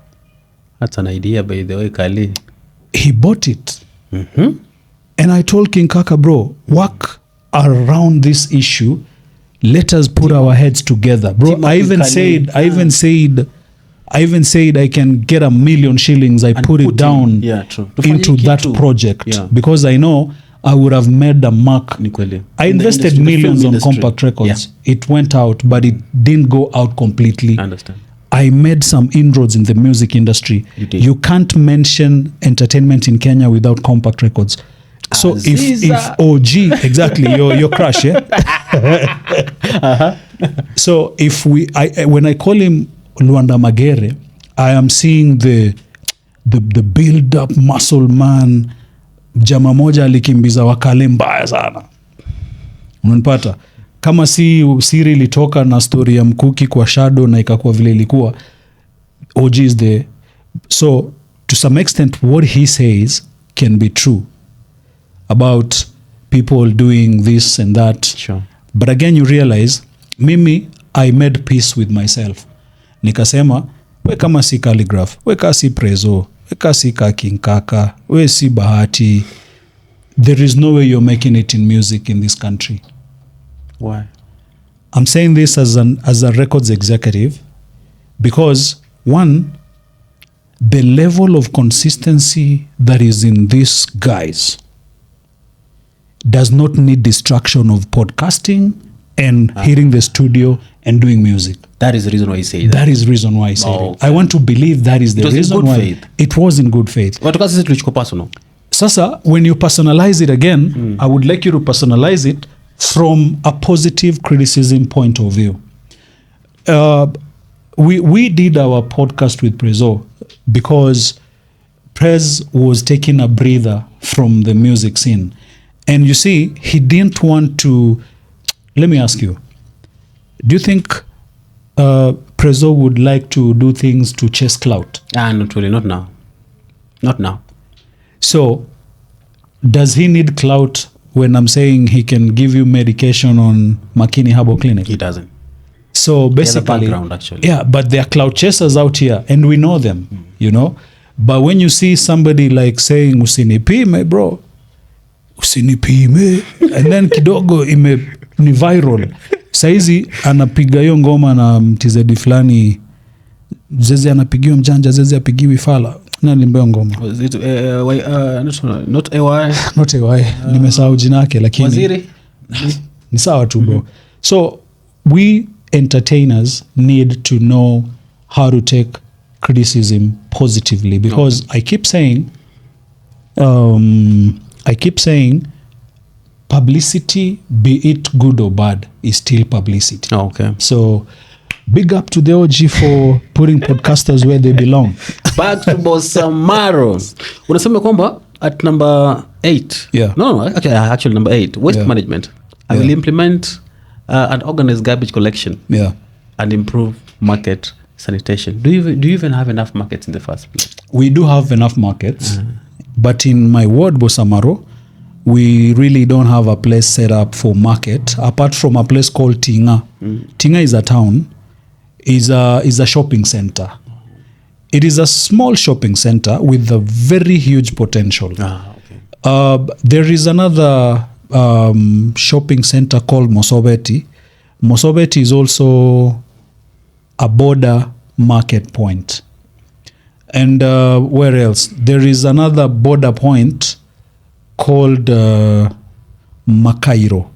That's an idea, by the way, Kali. He bought it. And I told King Kaka, bro, work around this issue. Let us put our heads together, bro. I even said I can get 1 million shillings. I put it down into that project because I know I would have made a mark. I invested millions on Compact Records. It went out, but it didn't go out completely. I understand. I made some inroads in the music industry. You can't mention entertainment in Kenya without Compact Records. So if OG, exactly, your crush, yeah? So if when I call him Luanda Magere, I am seeing the build up muscle man. Jama moja alikimbiza wakale mbaya sana. Unanipata? Kama siri ilitoka na story ya mkuki kwa shadow na ikakuwa vile ilikuwa, OG is there. So to some extent what he says can be true about people doing this and that. Sure. But again you realize mimi I made peace with myself. Nikasema we kama si Calligraph, we ka si Prezo, we ka si King Kaka, we si Bahati. There is no way you're making it in music in this country. Why? I'm saying this as a records executive because one, the level of consistency that is in these guys does not need distraction of podcasting and hitting the studio and doing music. That is the reason why you say that. That is the reason why I say it. I want to believe that is the reason why. Faith. It was in good faith. Watu sisi tulichukua personal. Sasa, when you personalize it again, I would like you to personalize it from a positive criticism point of view. We did our podcast with Prezo because Prez was taking a breather from the music scene. And you see, he didn't want to... Let me ask you, do you think Prezo would like to do things to chase clout? Not really, not now. Not now. So, does he need clout when I'm saying he can give you medication on Makini Herbal Clinic? He doesn't. So basically, background, actually. Yeah, but there are clout chasers out here and we know them, you know. But when you see somebody like saying, usinipime bro, usinipime, and then kidogo ni viral. Saizi anapiga hiyo ngoma na mtizedi fulani, Zeze anapigiwa mjanja, Zeze apigiwi fala. Na limbeo ngoma. Was it not AY? Not AY. Nimesahau jina yake lakini Waziri? Ni sawa tu bro. So we entertainers need to know how to take criticism positively because I keep saying publicity, be it good or bad, is still publicity. Oh, okay. So big up to the OG for putting podcasters where they belong. Back to Bosamaro. Unasema kwamba at number 8. Yeah. No, actually number 8. Waste management. I will implement and organize garbage collection. Yeah. And improve market sanitation. Do you even have enough markets in the first place? We do have enough markets. But in my ward, Bosamaro, we really don't have a place set up for market apart from a place called Tinga. Tinga is a town, is a shopping center. It is a small shopping center with a very huge potential. There is another shopping center called Mosobeti. Mosobeti is also a border market point. And where else? There is another border point called Makairo.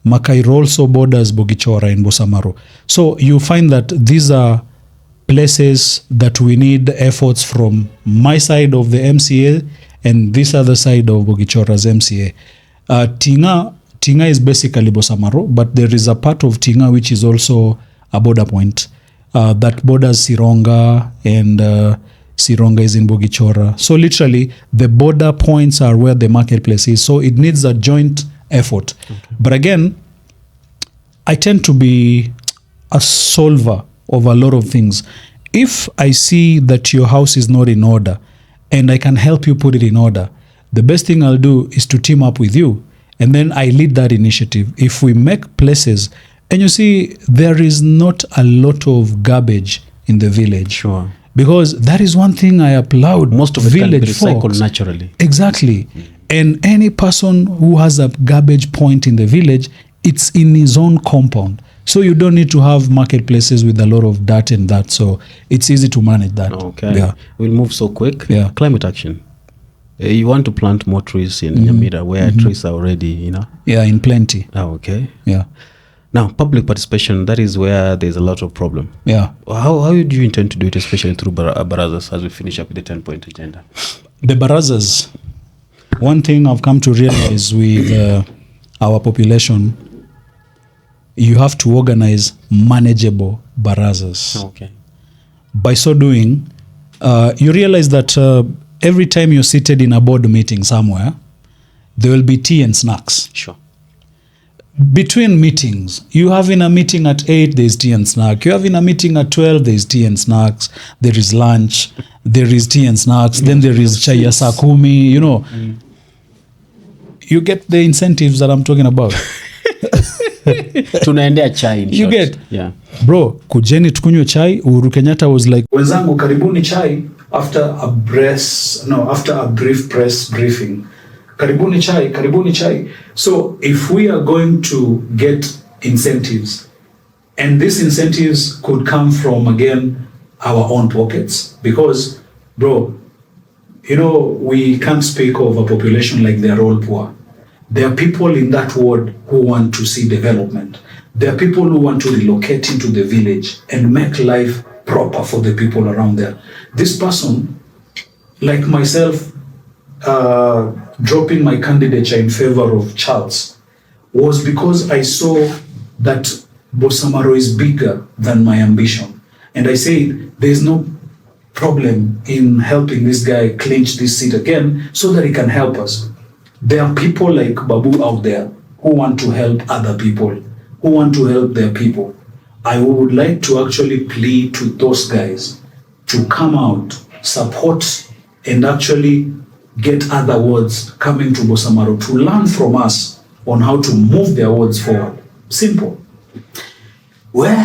Makairo also borders Bogichora in Bosamaro. So you find that these are places that we need efforts from my side of the MCA and this other side of Bogichora's MCA. Tinga is basically Bosamaro, but there is a part of Tinga which is also a border point that borders Sironga, and Sironga is in Bogichora. So literally, the border points are where the marketplace is. So it needs a joint effort. Okay. But again, I tend to be a solver of a lot of things. If I see that your house is not in order and I can help you put it in order, the best thing I'll do is to team up with you. And then I lead that initiative. If we make places And you see, there is not a lot of garbage in the village. Sure. Because that is one thing I applaud. Most of it can be village recycled folks. naturally. Exactly. And any person who has a garbage point in the village, it's in his own compound. So you don't need to have marketplaces with a lot of dirt and that. So it's easy to manage that. Okay. Yeah. We'll move so quick. Yeah. Climate action. You want to plant more trees in Nyamira where trees are already, Yeah, in plenty. Oh, okay. Yeah. Now, public participation, that is where there's a lot of problem. Yeah. How do you intend to do it, especially through barazas, as we finish up with the 10-point agenda? The barazas, one thing I've come to realize with our population, you have to organize manageable barazas. Okay. By so doing, you realize that every time you're seated in a board meeting somewhere, there will be tea and snacks. Sure. Between meetings, you having a meeting at 8, there's tea and snack. You're having a meeting at 12, there's tea and snacks. There is lunch, there is tea and snacks. Then there is chaya sakumi, You get the incentives that I'm talking about. Tunaendea chai in You short. get? Yeah. Bro, kujeni tukunywe chai. Uhuru Kenyatta was like, wenzangu karibuni chai after a brief press briefing. Karibuni chai, karibuni chai. So if we are going to get incentives, and these incentives could come from, again, our own pockets, because, bro, we can't speak of a population like they're all poor. There are people in that ward who want to see development. There are people who want to relocate into the village and make life proper for the people around there. This person, like myself, dropping my candidature in favor of Charles was because I saw that Bosamaro is bigger than my ambition. And I said, there's no problem in helping this guy clinch this seat again so that he can help us. There are people like Babu out there who want to help other people, who want to help their people. I would like to actually plead to those guys to come out, support, and actually get other wards coming to Bosamaro to learn from us on how to move their wards forward. Simple. Well,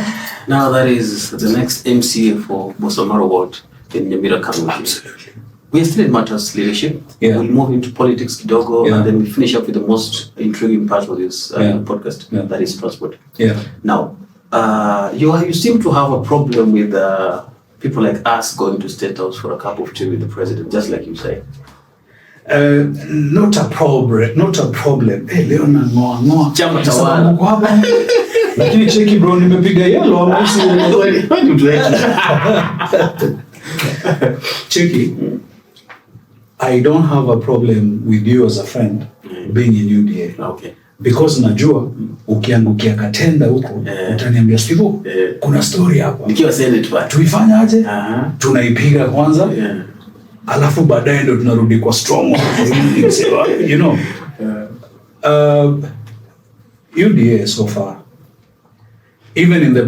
now that is the next MCA for Bosamaro ward in Nyamira Community. Absolutely. We are still in matters leadership. Yeah. We'll move into politics kidogo, Yeah. and then we finish up with the most intriguing part of this Yeah. podcast. Yeah. That is transport. Yeah. Now, you seem to have a problem with people like us going to State House for a cup of tea with the president, just like you say. Not a problem. Leo nangoa. Chama tawala. Uko hapa. Lakini cheki bro, nimepiga yellow ama isi. Cheki. I don't have a problem with you as a friend being in UDA. Okay. Because najua ukiangukia katenda huko utaniambia Steve, kuna story hapa. Nikiwa Senate part. Tuifanya aje? Tunaipiga kwanza. Yeah. Alafu baadaye ndo tunarudi kwa strong. UDA so far, even in the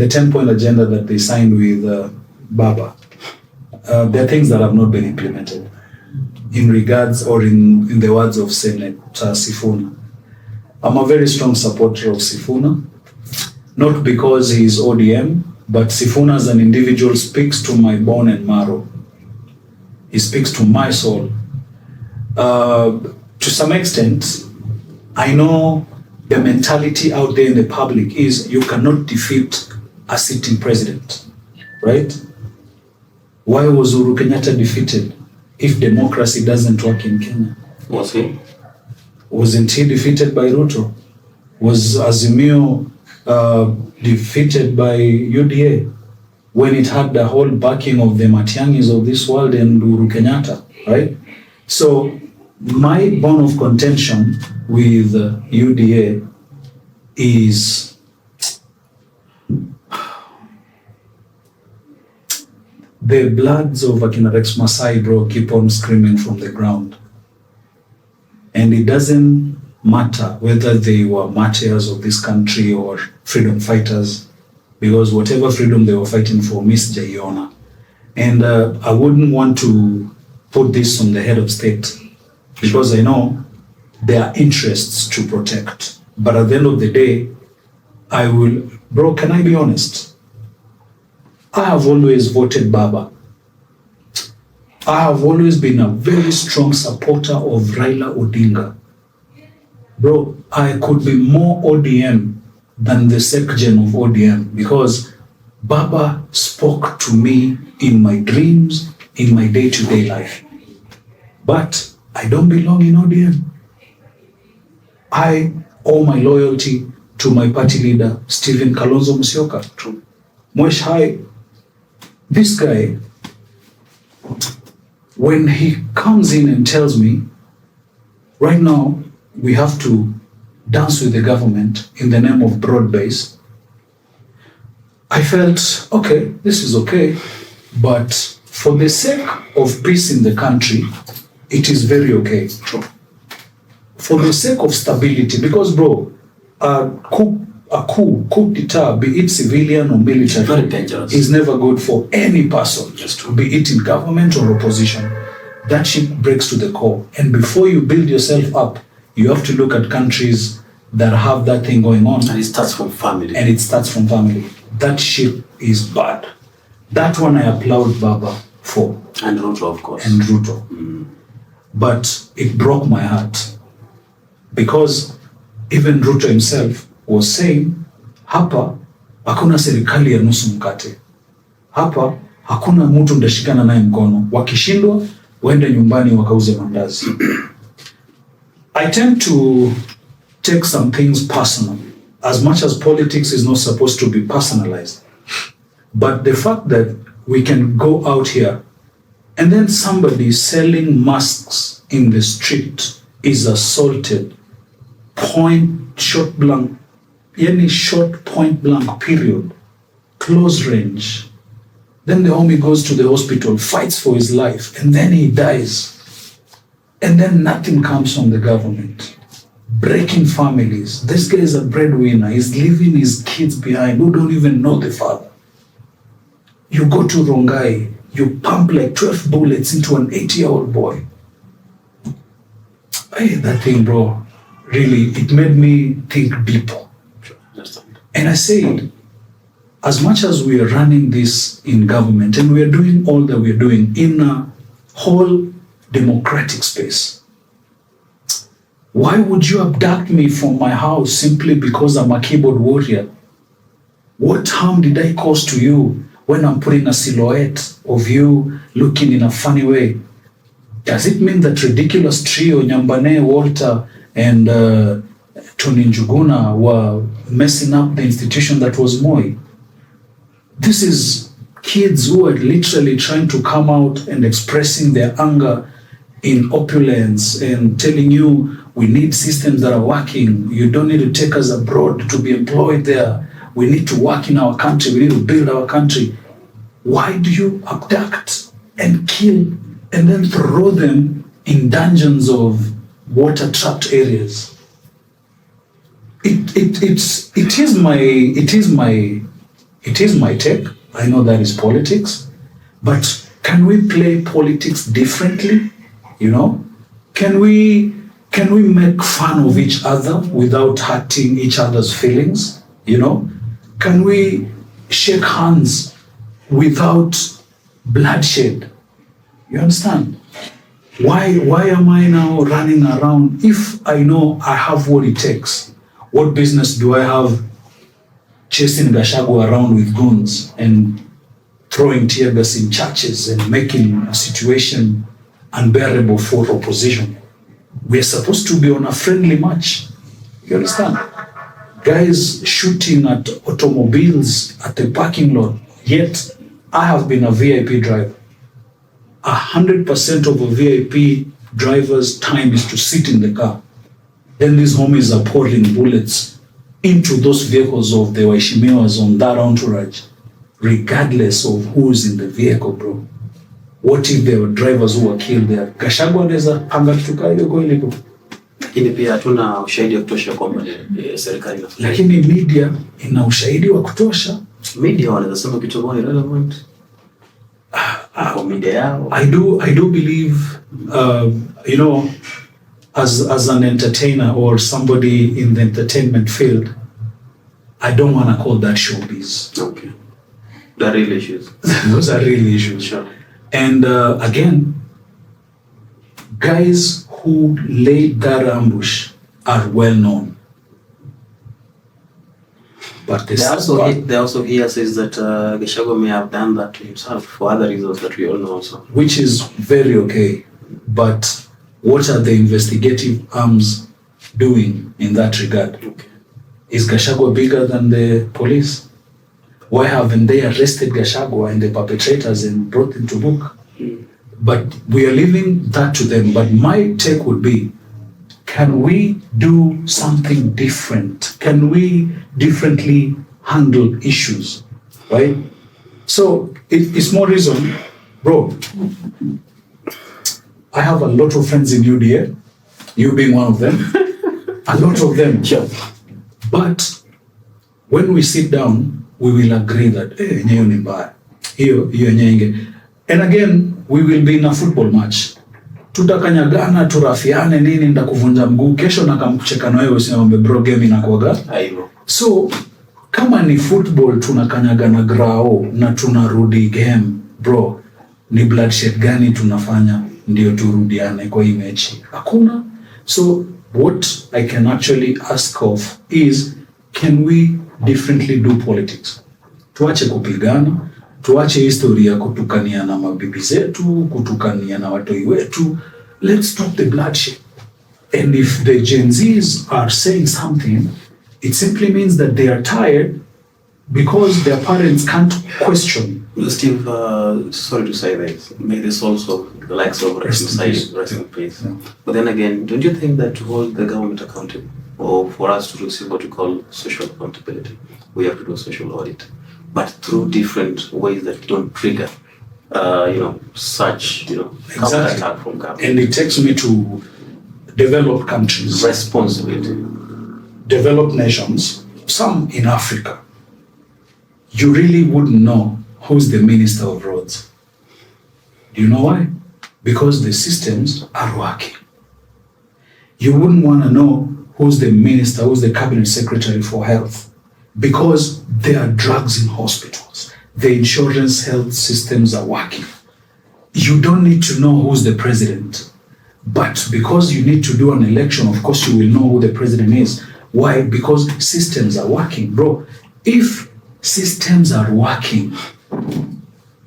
10-point agenda that they signed with Baba, there are things that have not been implemented in regards, or in the words of Senator Sifuna. I'm a very strong supporter of Sifuna, not because he is ODM, but Sifuna as an individual speaks to my bone and marrow. He speaks to my soul. To some extent, I know the mentality out there in the public is you cannot defeat a sitting president, right? Why was Uhuru Kenyatta defeated if democracy doesn't work in Kenya? Was he? Wasn't he defeated by Ruto? Was Azimio defeated by UDA when it had the whole backing of the Matiangis of this world and Uhuru Kenyatta, right? So my bone of contention with UDA is the bloods of Akina Rex Masai, bro, keep on screaming from the ground. And it doesn't matter whether they were martyrs of this country or freedom fighters, because whatever freedom they were fighting for, Miss Jaiona. And I wouldn't want to put this on the head of state, because I know there are interests to protect. But at the end of the day, Bro, can I be honest? I have always voted Baba. I have always been a very strong supporter of Raila Odinga. Bro, I could be more ODM than the SecGen of ODM because Baba spoke to me in my dreams, in my day-to-day life. But I don't belong in ODM. I owe my loyalty to my party leader, Stephen Kalonzo Musyoka. True. Mwesh Hai, this guy, when he comes in and tells me, right now, we have to dance with the government in the name of broad base, I felt, okay, this is okay, but for the sake of peace in the country, it is very okay. True. For the sake of stability, because bro, a coup d'etat, be it civilian or military, very dangerous, is never good for any person, be it in government or opposition. That ship breaks to the core. And before you build yourself up, you have to look at countries that have that thing going on. And it starts from family. That ship is bad. That one I applaud Baba for. And Ruto, of course. But it broke my heart. Because even Ruto himself was saying, hapa hakuna serikali ya nusu mkate. Hapa hakuna mtu ndashikana naye mkono. Wakishindwa, waende nyumbani wakauze mandazi. I tend to take some things personal, as much as politics is not supposed to be personalized. But the fact that we can go out here and then somebody selling masks in the street is assaulted, short blank, period, close range. Then the homie goes to the hospital, fights for his life, and then he dies. And then nothing comes from the government. Breaking families. This guy is a breadwinner. He's leaving his kids behind who don't even know the father. You go to Rongai, you pump like 12 bullets into an 80-year-old boy. Hey, that thing, bro, really, it made me think deeper. And I said, as much as we are running this in government and we are doing all that we are doing in a whole democratic space, why would you abduct me from my house simply because I'm a keyboard warrior? What harm did I cause to you when I'm putting a silhouette of you looking in a funny way? Does it mean that ridiculous trio, Nyambane, Walter, and Tony Njuguna were messing up the institution that was Moi? This is kids who are literally trying to come out and expressing their anger in opulence and telling you we need systems that are working. You don't need to take us abroad to be employed there. We need to work in our country. We need to build our country. Why do you abduct and kill and then throw them in dungeons of water-trapped areas? It is my take. I know that is politics, but can we play politics differently? You know, can we make fun of each other without hurting each other's feelings? You know, can we shake hands without bloodshed? You understand? Why am I now running around? If I know I have what it takes, what business do I have chasing Gachagua around with guns and throwing tear gas in churches and making a situation unbearable for opposition? We're supposed to be on a friendly match. You understand? Guys shooting at automobiles at the parking lot. Yet, I have been a VIP driver. 100% of a VIP driver's time is to sit in the car. Then these homies are pouring bullets into those vehicles of the Waishimiwas on that entourage, regardless of who's in the vehicle, bro. What if there were drivers who were killed there? Gachagua anaweza panga tuka hiyo kweli bro. Lakini pia hatuna ushahidi wa kutosha kwamba serikali inafanya. Lakini media ina ushahidi wa kutosha. Media wanaweza sema kitu gani relevant? Media yao. I do believe, you know, as an entertainer or somebody in the entertainment field, I don't want to call that showbiz. Okay. The real issues. Those are real issues. Sure. And again, guys who laid that ambush are well known. But They also hear says that Gachagua may have done that to himself for other reasons that we all know also. which is very okay. But what are the investigative arms doing in that regard? Okay. Is Gachagua bigger than the police? Why haven't they arrested Gachagua and the perpetrators and brought them to book? But we are leaving that to them. But my take would be, can we do something different? Can we differently handle issues, right? So it's more reason, bro. I have a lot of friends in UDA, you being one of them, a lot of them. Sure. But when we sit down, we will agree that enyewe ni mbaya. Hiyo yenyewe. And again, we will be in a football match. Tutakanyagana, turafiane nini, ndakuvunja mguu, kesho nakamkucheka na wewe usimwambie bro game inakuaga. Aiyo. So kama ni football tunakanyagana grao na tunarudi game, bro, ni bloodshed gani tunafanya ndio turudiane kwa hii mechi? Hakuna. So what I can actually ask of is, can we differently do politics? Tuache kupigana, tuache historia ya kutukania na mabibi zetu, kutukania na watoi wetu. Let's stop the bloodshed. And if the Gen Zs are saying something, it simply means that they are tired because their parents can't question. Steve, sorry to say this, may this also the likes of rest in peace. Yeah. But then again, don't you think that to hold the government accountable, or for us to receive what we call social accountability, we have to do a social audit, but through different ways that don't trigger, such, counterattack from government. And it takes me to developed countries, Responsibility. developed nations, some in Africa. You really wouldn't know who's the minister of roads. Do you know why? Because the systems are working. You wouldn't want to know who's the minister, who's the cabinet secretary for health, because there are drugs in hospitals. The insurance health systems are working. You don't need to know who's the president, but because you need to do an election, of course you will know who the president is. Why? Because systems are working, bro. If systems are working,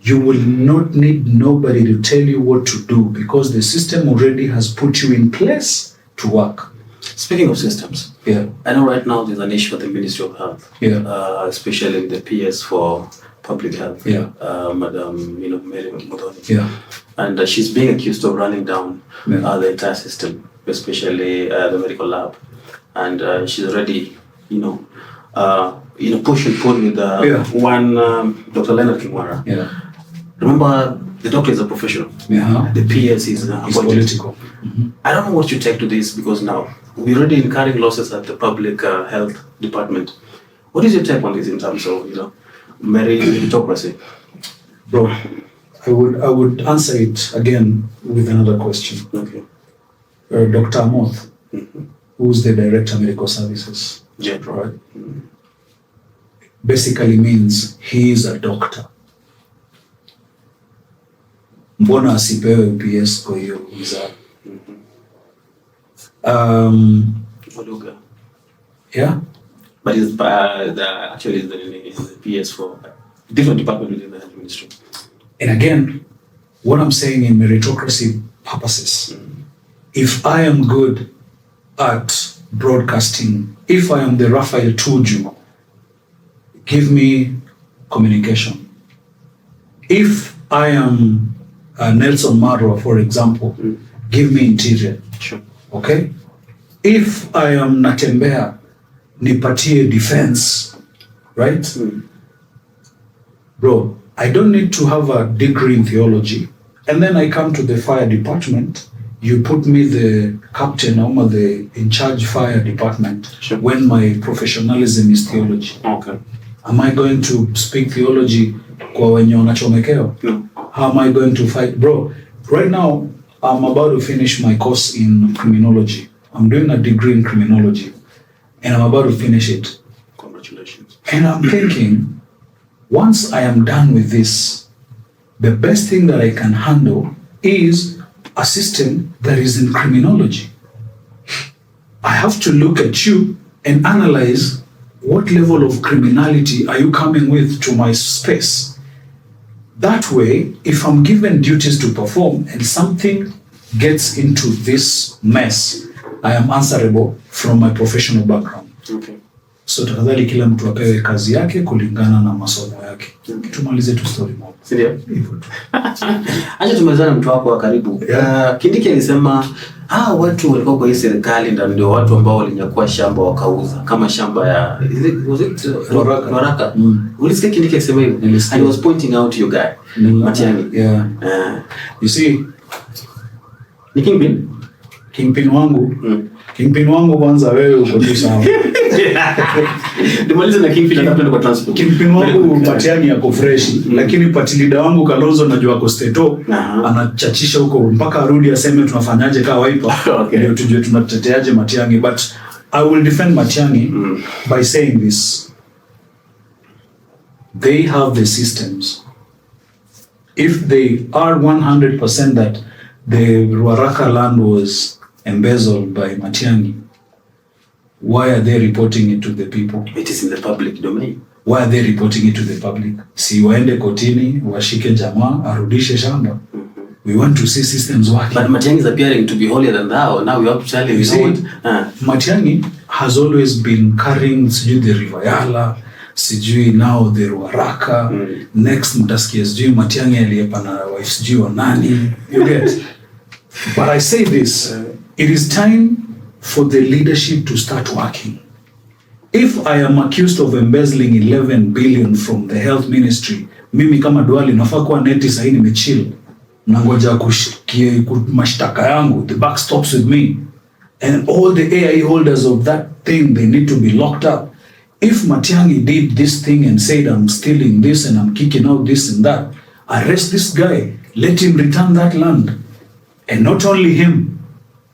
you will not need nobody to tell you what to do, because the system already has put you in place to work. Speaking of systems, Yeah. I know right now there's an issue at the Ministry of Health, especially in the PS for Public Health, Yeah. Madam, Mary Muthoni. Yeah. And she's being accused of running down Yeah. the entire system, especially the medical lab. And she's already, push and pull with one Dr. Leonard Kimwara. Yeah. Remember, the doctor is a professional. Yeah. The PS is It's political. Mm-hmm. I don't know what you take to this, because now we're already incurring losses at the public health department. What is your take on this in terms of, meritocracy? Bro, I would answer it again with another question. Okay. Dr. Amoth, who's the Director of Medical Services, General. right? Basically means he is a doctor. Mbona asipewe UPS kwa hiyo wizara? Oluga. Yeah? But it's actually the PS for different department within the health ministry. And again, what I'm saying in meritocracy purposes, if I am good at broadcasting, if I am the Raphael Tuju, give me communication. If I am Nelson Marwa, for example, give me interior. Sure. Okay? If I am Natembea, nipatie defense, right? Bro, I don't need to have a degree in theology. And then I come to the fire department, you put me the captain or the in charge fire department. Sure. When my professionalism is theology. Okay. Am I going to speak theology kwa wenye wanachomekeo? No. How am I going to fight? Bro, right now, I'm about to finish my course in criminology. I'm doing a degree in criminology, and I'm about to finish it. Congratulations. And I'm thinking, once I am done with this, the best thing that I can handle is a system that is in criminology. I have to look at you and analyze what level of criminality are you coming with to my space. That way, if I'm given duties to perform and something gets into this mess, I am answerable from my professional background. Okay. So tafadhali kila mtu apewe kazi yake kulingana na masomo yake. Okay. Tumalize tu story moja. Ndio. Hivyo tu. Acha tumalizane mtu wako wa karibu. Yeah. Kindiki alisema watu walikuwa kwa hii serikali ndio watu ambao walinyakua shamba wakauza kama shamba ya Ruaraka. Ulisikia Kindiki akisema hivyo? And he was pointing out your guy. Matiang'i. Yeah. You see, ni Kingpin? Kingpin wangu. Kingpin wangu kwanza wewe uko tu sawa. Demaliza na Kingpin na kwa transport. Kingpin wangu Matiang'i yako fresh, lakini party leader wangu Kalonzo najua ako Stato, anachachisha huko mpaka arudi aseme tunafanyaje kama waipa. Ndio tujue tunateteaje Matiang'i, but I will defend Matiang'i by saying this. They have the systems. If they are 100% that the Ruaraka land was embezzled by Matiang'i, why are they reporting it to the people? It is in the public domain. Why are they reporting it to the public? Si waende kotini, washike jamaa, arudishe shamba. We want to see systems working. But Matiang'i is appearing to be holier than thou. Now we have to tell him, you know what? Matiang'i has always been carrying sijui the River Yala, sijui now the Ruaraka. Next mtasikia sijui Matiang'i aliyepa na wife sijui wa nani. You get? But I say this, it is time for the leadership to start working. If I am accused of embezzling 11 billion from the health ministry, mimi kama Duale nafaa kuwa neti sahi nimechill. Nangoja mashtaka yangu, the buck stops with me. And all the AIE holders of that thing, they need to be locked up. If Matiang'i did this thing and said, I'm stealing this and I'm kicking out this and that, arrest this guy, let him return that land. And not only him,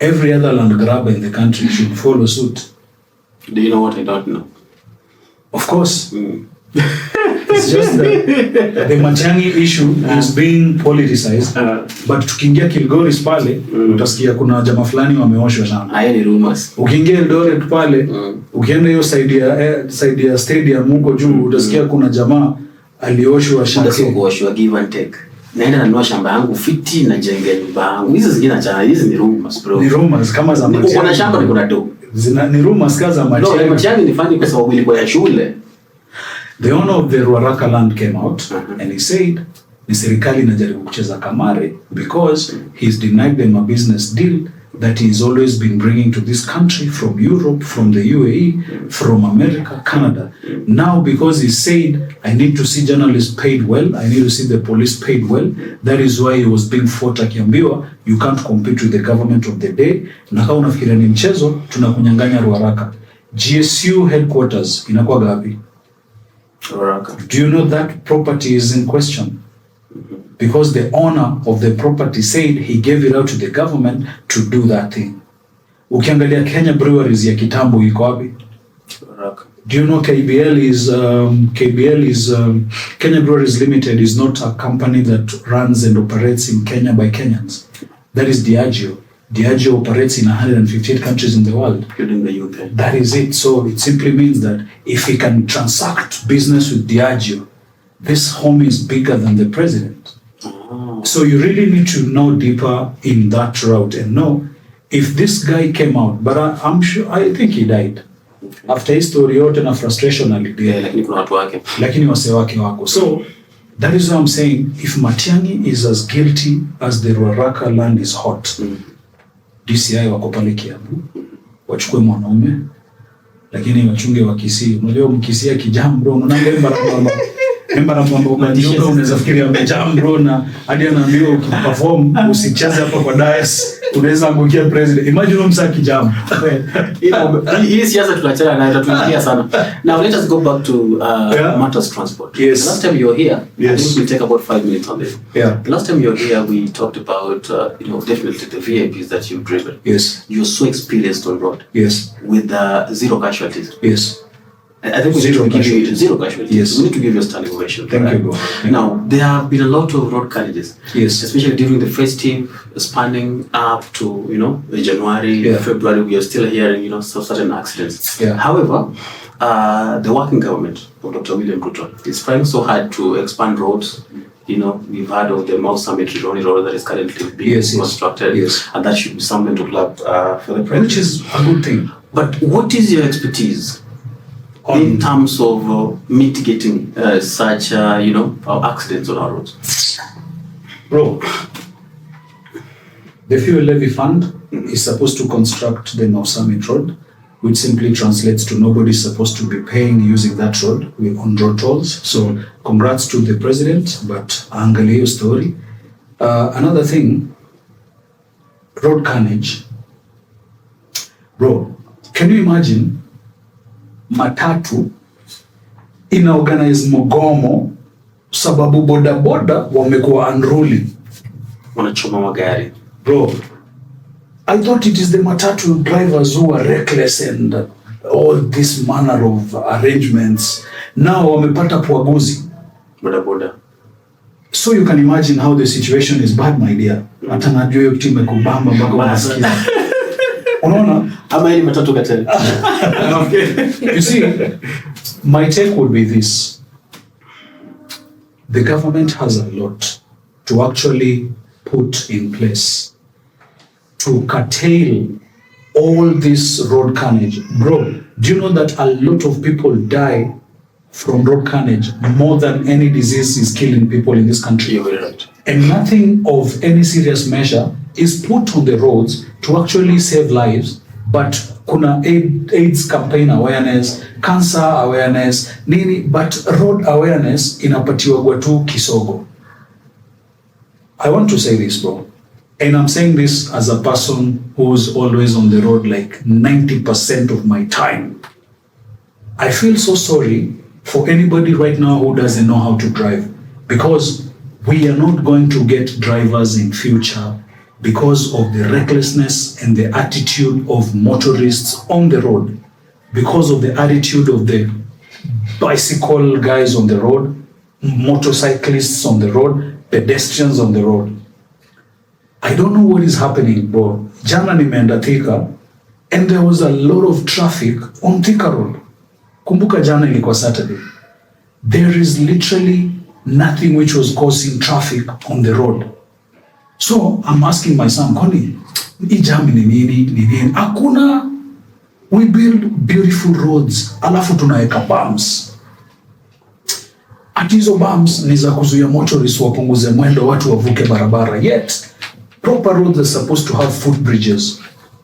every other land grabber in the country should follow suit. Do you know what I don't know? Of course. It's just that the Matiang'i issue is being politicized. But tukiingia Kilgoris pale, utasikia kuna jamaa fulani wameoshwa sana. Haya ni rumors. Ukiingia Eldoret pale, ukienda hiyo side ya stadium huko juu, utasikia kuna jamaa alioshwa shamba. Utasikia kuoshwa give and take. Naenda nanunua shamba yangu fiti na jenge nyumba yangu. Hizi zingine achana, hizi ni rumors bro. Ni rumors kama za Matiang'i. Kuna shamba ni kuna do. Ni rumors kama za Matiang'i. No, Matiang'i ni funny kwa sababu ilikuwa ya shule. The owner of the Ruaraka land came out and he said, ni serikali inajaribu kucheza kamare because he's denied them a business deal that he's always been bringing to this country from Europe, from the UAE, from America, Canada. Now because he said, I need to see journalists paid well, I need to see the police paid well, that is why he was being fought akiambiwa, you can't compete with the government of the day. Na kama unafikiria ni mchezo, tunakunyang'anya Ruaraka. GSU headquarters inakuwa gapi? Do you know that property is in question? Because the owner of the property said he gave it out to the government to do that thing. Ukiangalia Kenya breweries ya kitambo iko wapi? Do you know KBL is Kenya Breweries Limited is not a company that runs and operates in Kenya by Kenyans. That is Diageo. Diageo operates in 158 countries in the world, including the UK. That is it. So it simply means that if he can transact business with Diageo, this home is bigger than the president. So you really need to know deeper in that route and know if this guy came out, but I'm sure, I think he died. After his story yote na frustration alidia. Lakini kuna watu wake. Lakini wase wake wako. So that is what I'm saying. If Matiang'i is as guilty as the Ruaraka land is hot, DCI wako pale Kiambu, wachukue mwanaume, lakini wachunge wa Kisii. Unajua mkisia kijam bro, unaona Emba na mambo unajua unaweza fikiria amejam bro na hadi anaambiwa ukiperform usicheze hapa kwa dais unaweza angukia president. Imagine msa kijam. Hii siasa tunachana na tutaingia sana. Now let us go back to matters transport. Yes. The last time you were here, yes. I think we'll take about 5 minutes on this. Yeah. The last time you were here, we talked about definitely the VIPs that you've driven. Yes. You're so experienced on road. Yes. With zero casualties. Yes. I think we need to give you zero casualties. Yes. We need to give you a standing ovation. Thank you, bro. Now, there have been a lot of road carnages. Yes. Especially during the festive, spanning up to, January, February, we are still hearing, certain accidents. Yeah. However, the working government of Dr. William Ruto is trying so hard to expand roads. We've heard of the Mount Summit Rironi Road that is currently being constructed. Yes. And that should be something to clap for the president. Which is a good thing. But what is your expertise in terms of mitigating such, accidents on our roads? Bro, the fuel levy fund is supposed to construct the North Summit Road, which simply translates to nobody's supposed to be paying using that road on road tolls. So congrats to the president, but angalia your story. Another thing, road carnage. Bro, can you imagine matatu inaorganize mgomo sababu bodaboda wamekuwa unruly? Wanachoma magari. Bro, I thought it is the matatu drivers who are reckless and all this manner of arrangements. Now wamepata pwaguzi. Bodaboda. So you can imagine how the situation is bad, my dear. Hata najua hiyo kitu imekubamba mpaka unasikia. Unaona? Ama hili matatu kateli. Okay. You see, my take would be this. The government has a lot to actually put in place to curtail all this road carnage. Bro, do you know that a lot of people die from road carnage more than any disease is killing people in this country? You're very right. And nothing of any serious measure is put on the roads to actually save lives, but kuna AIDS campaign awareness, cancer awareness, nini, but road awareness inapatiwa tu kisogo. I want to say this, bro. And I'm saying this as a person who's always on the road like 90% of my time. I feel so sorry for anybody right now who doesn't know how to drive, because we are not going to get drivers in future because of the recklessness and the attitude of motorists on the road, because of the attitude of the bicycle guys on the road, motorcyclists on the road, pedestrians on the road. I don't know what is happening, bro. Jana nimeenda Thika and there was a lot of traffic on Thika Road. Kumbuka jana ilikuwa Saturday. There is literally nothing which was causing traffic on the road. So I'm asking my son, kwani hii jam ni nini? Hakuna. We build beautiful roads, alafu tunaweka bumps. Ati hizo bumps ni za kuzuia motorists wapunguze mwendo, watu wavuke barabara. Yet proper roads are supposed to have footbridges,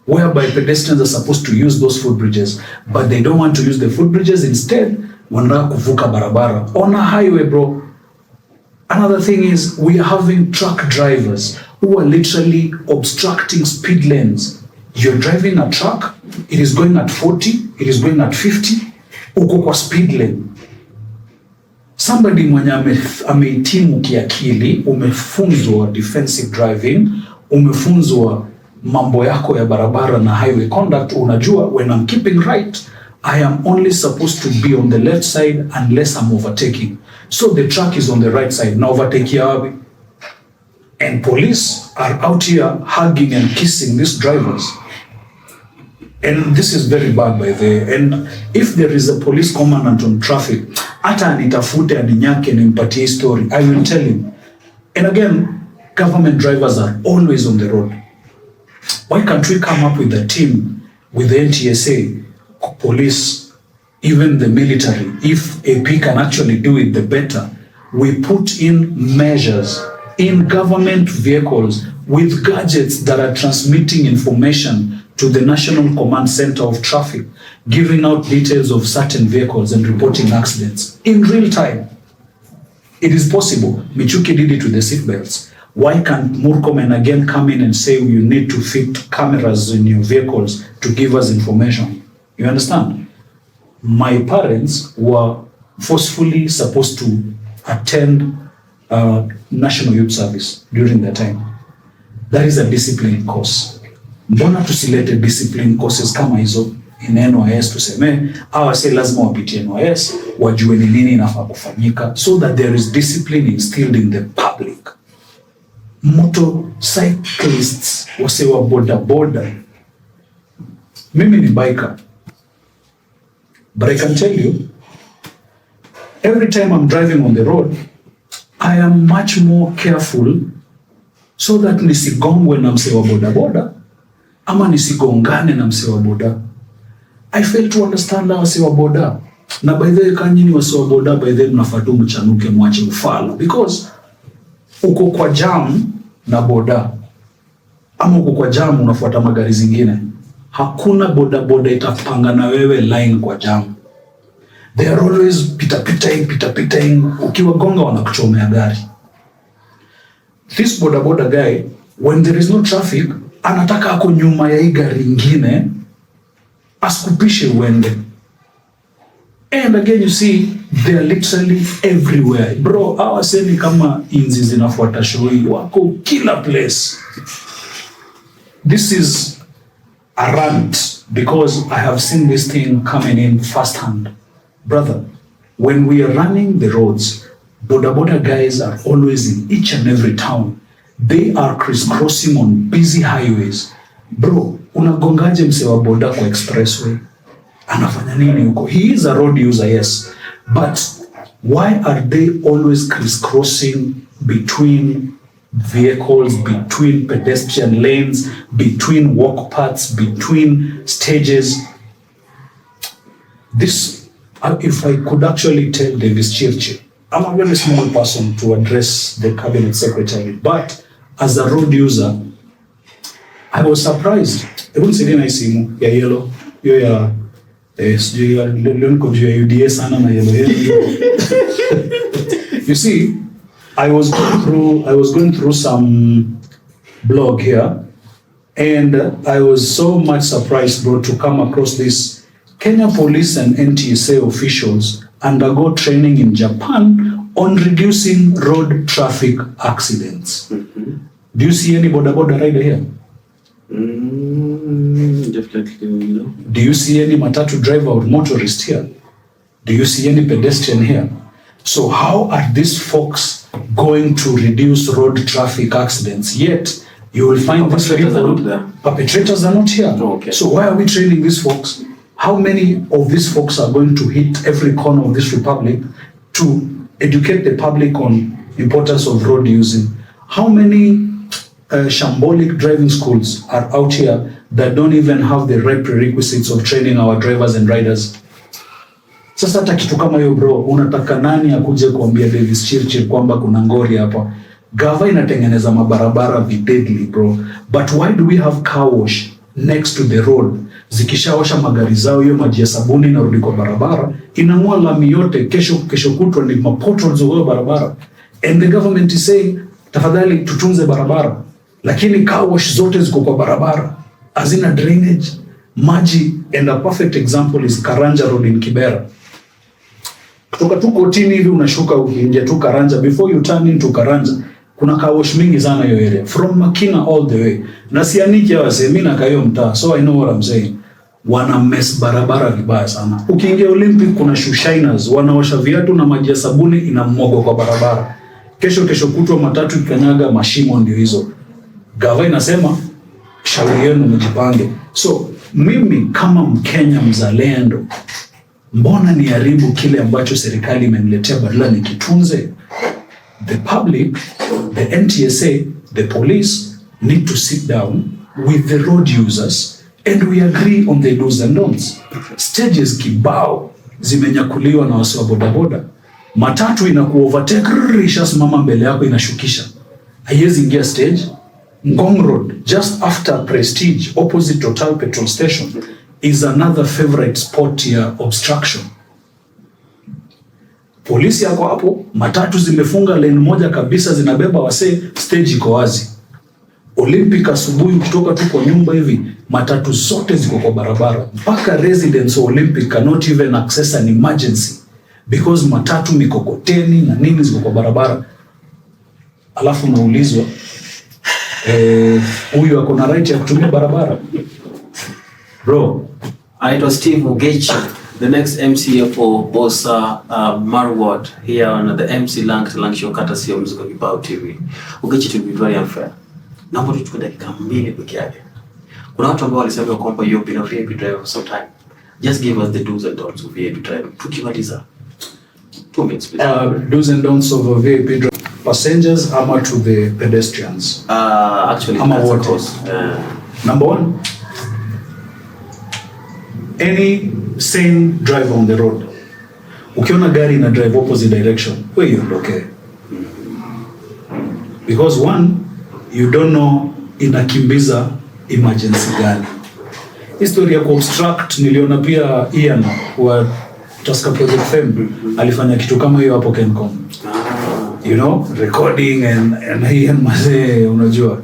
whereby pedestrians are supposed to use those footbridges, but they don't want to use the footbridges. Instead, wanataka kuvuka barabara on a highway, bro. Another thing is we are having truck drivers who are literally obstructing speed lanes. You're driving a truck, it is going at 40, it is going at 50, uko kwa speed lane. Somebody mwenye amehitimu kiakili, umefunzwa defensive driving, umefunzwa mambo yako ya barabara na highway conduct, unajua when I'm keeping right, I am only supposed to be on the left side unless I'm overtaking. So the truck is on the right side, na overtake wapi? And police are out here hugging and kissing these drivers. And this is very bad by the way. And if there is a police commandant on traffic, hata anitafute aninyake nimpatie story, I will tell him. And again, government drivers are always on the road. Why can't we come up with a team with the NTSA, police, even the military? If AP can actually do it, the better. We put in measures in government vehicles with gadgets that are transmitting information to the National Command Center of Traffic, giving out details of certain vehicles and reporting accidents in real time. It is possible. Michuki did it with the seatbelts. Why can't Murkomen again come in and say you need to fit cameras in your vehicles to give us information? You understand? My parents were forcefully supposed to attend National Youth Service during that time. That is a discipline course. Mbona tusilete discipline courses kama hizo? in NYS tuseme hawa si lazima wapitie NYS wajue ni nini inafaa kufanyika so that there is discipline instilled in the public. Motorcyclists wase wa boda, mimi ni biker, but I can tell you every time I'm driving on the road I am much more careful so that nisigongwe na mse wa boda ama nisigongane na mse wa boda. I fail to understand how wase wa boda, na by the way kanyini wase wa boda by the way mnafatu mchanuke mwache ufala, because uko kwa jam na boda ama uko kwa jam unafuata magari zingine, hakuna boda itapanga na wewe line kwa jam. They are always pita ukiwa gonga wanakuchomea gari. This boda guy, when there is no traffic, anataka ako nyuma ya hii gari ingine askupishe uende. And again you see they are literally everywhere. Bro, hawa semi kama inzi zinafuata shui, wako kila place. This is a rant because I have seen this thing coming in firsthand. Brother, when we are running the roads, boda guys are always in each and every town. They are crisscrossing on busy highways. Bro, unagongaje mse wa boda kwa expressway? Anafanya nini huko? He is a road user, yes. But why are they always crisscrossing between vehicles, between pedestrian lanes, between walk paths, between stages? This, if I could actually tell Davis Chirchir, I'm a very small person to address the cabinet secretary, but as a road user, I was surprised. Hebu nisaidia na simu ya yellow, hiyo ya sijui leo niko juu ya UDA sana na yellow. You see, I was going through some blog here, and I was so much surprised, bro, to come across this. Kenya Police and NTSA officials undergo training in Japan on reducing road traffic accidents. Mm-hmm. Do you see any boda rider here? Definitely no. Do you see any matatu driver or motorist here? Do you see any pedestrian here? So how are these folks going to reduce road traffic accidents? Yet you will find these people, perpetrators are not here. Oh, okay. So why are we training these folks? How many of these folks are going to hit every corner of this republic to educate the public on importance of road using? How many shambolic driving schools are out here that don't even have the right prerequisites of training our drivers and riders? Sasa hata kitu kama hiyo bro, unataka nani akuje kuambia Davis Chirchir kwamba kuna ngori hapa? Gava inatengeneza mabarabara deadly bro. But why do we have car wash next to the road? Zikishaosha magari zao, hiyo maji ya sabuni inarudi kwa barabara, inang'oa lami yote, kesho kutwa ni mapotholes kwa barabara. And the government is saying, tafadhali tutunze barabara. Lakini car wash zote ziko kwa barabara, hazina drainage, maji. And a perfect example is Karanja Road in Kibera. Kutoka tu Kotini hivi unashuka ukiingia tu Karanja, before you turn into Karanja, kuna car wash mingi sana hiyo area. From Makina all the way. Na sianiki ya wase, mimi nakaa hiyo mtaa, so I know what I'm saying. Wana mess barabara vibaya sana. Ukiingia Olympic kuna shoe shiners, wanaosha viatu na maji ya sabuni inamwaga kwa barabara. Kesho kutwa matatu ikanyaga, mashimo ndio hizo. Gava inasema shauri yenu mjipange. So mimi kama Mkenya mzalendo, mbona niharibu kile ambacho serikali imeniletea badala nikitunze? The public, the NTSA, the police need to sit down with the road users and we agree on the do's and don'ts. Stages kibao zimenyakuliwa na wasi wa bodaboda. Matatu inakuovertake, ishasimama mbele yako inashukisha. Haiwezi ingia stage. Ngong Road, just after Prestige, opposite Total Petrol Station, is another favorite spot here, obstruction. Polisi yako hapo, matatu zimefunga lane moja kabisa, zinabeba wase, stage iko wazi. Olympic asubuhi kutoka tu kwa nyumba hivi, matatu zote ziko kwa barabara. Mpaka residents of Olympic cannot even access an emergency because matatu mikokoteni na nini ziko kwa barabara. Alafu unaulizwa huyu ako na right ya kutumia barabara? Bro, It was Steve Ogechi, the next MC for Bosamaro here on the MC Lang Show, courtesy of Mzuka Kibao TV. Ogechi, to be very unfair. Naomba tuchukue dakika 2 peke yake. Kuna watu ambao walisema kwamba you've been a VIP driver for some time. Just give us the do's and don'ts of VIP driving. Tukimaliza. 2 minutes, please. Do's and don'ts of a VIP driver. Passengers ama to the pedestrians? Actually, that's of course. Number 1, any sane driver on the road, ukiona gari ina drive opposite direction, wewe iondoke. Because 1, you don't know inakimbiza emergency gani. History ya obstruct niliona pia Ian wa Tusker Project Fame alifanya kitu kama hiyo hapo Kencom. You know, recording and Ian mazee, unajua.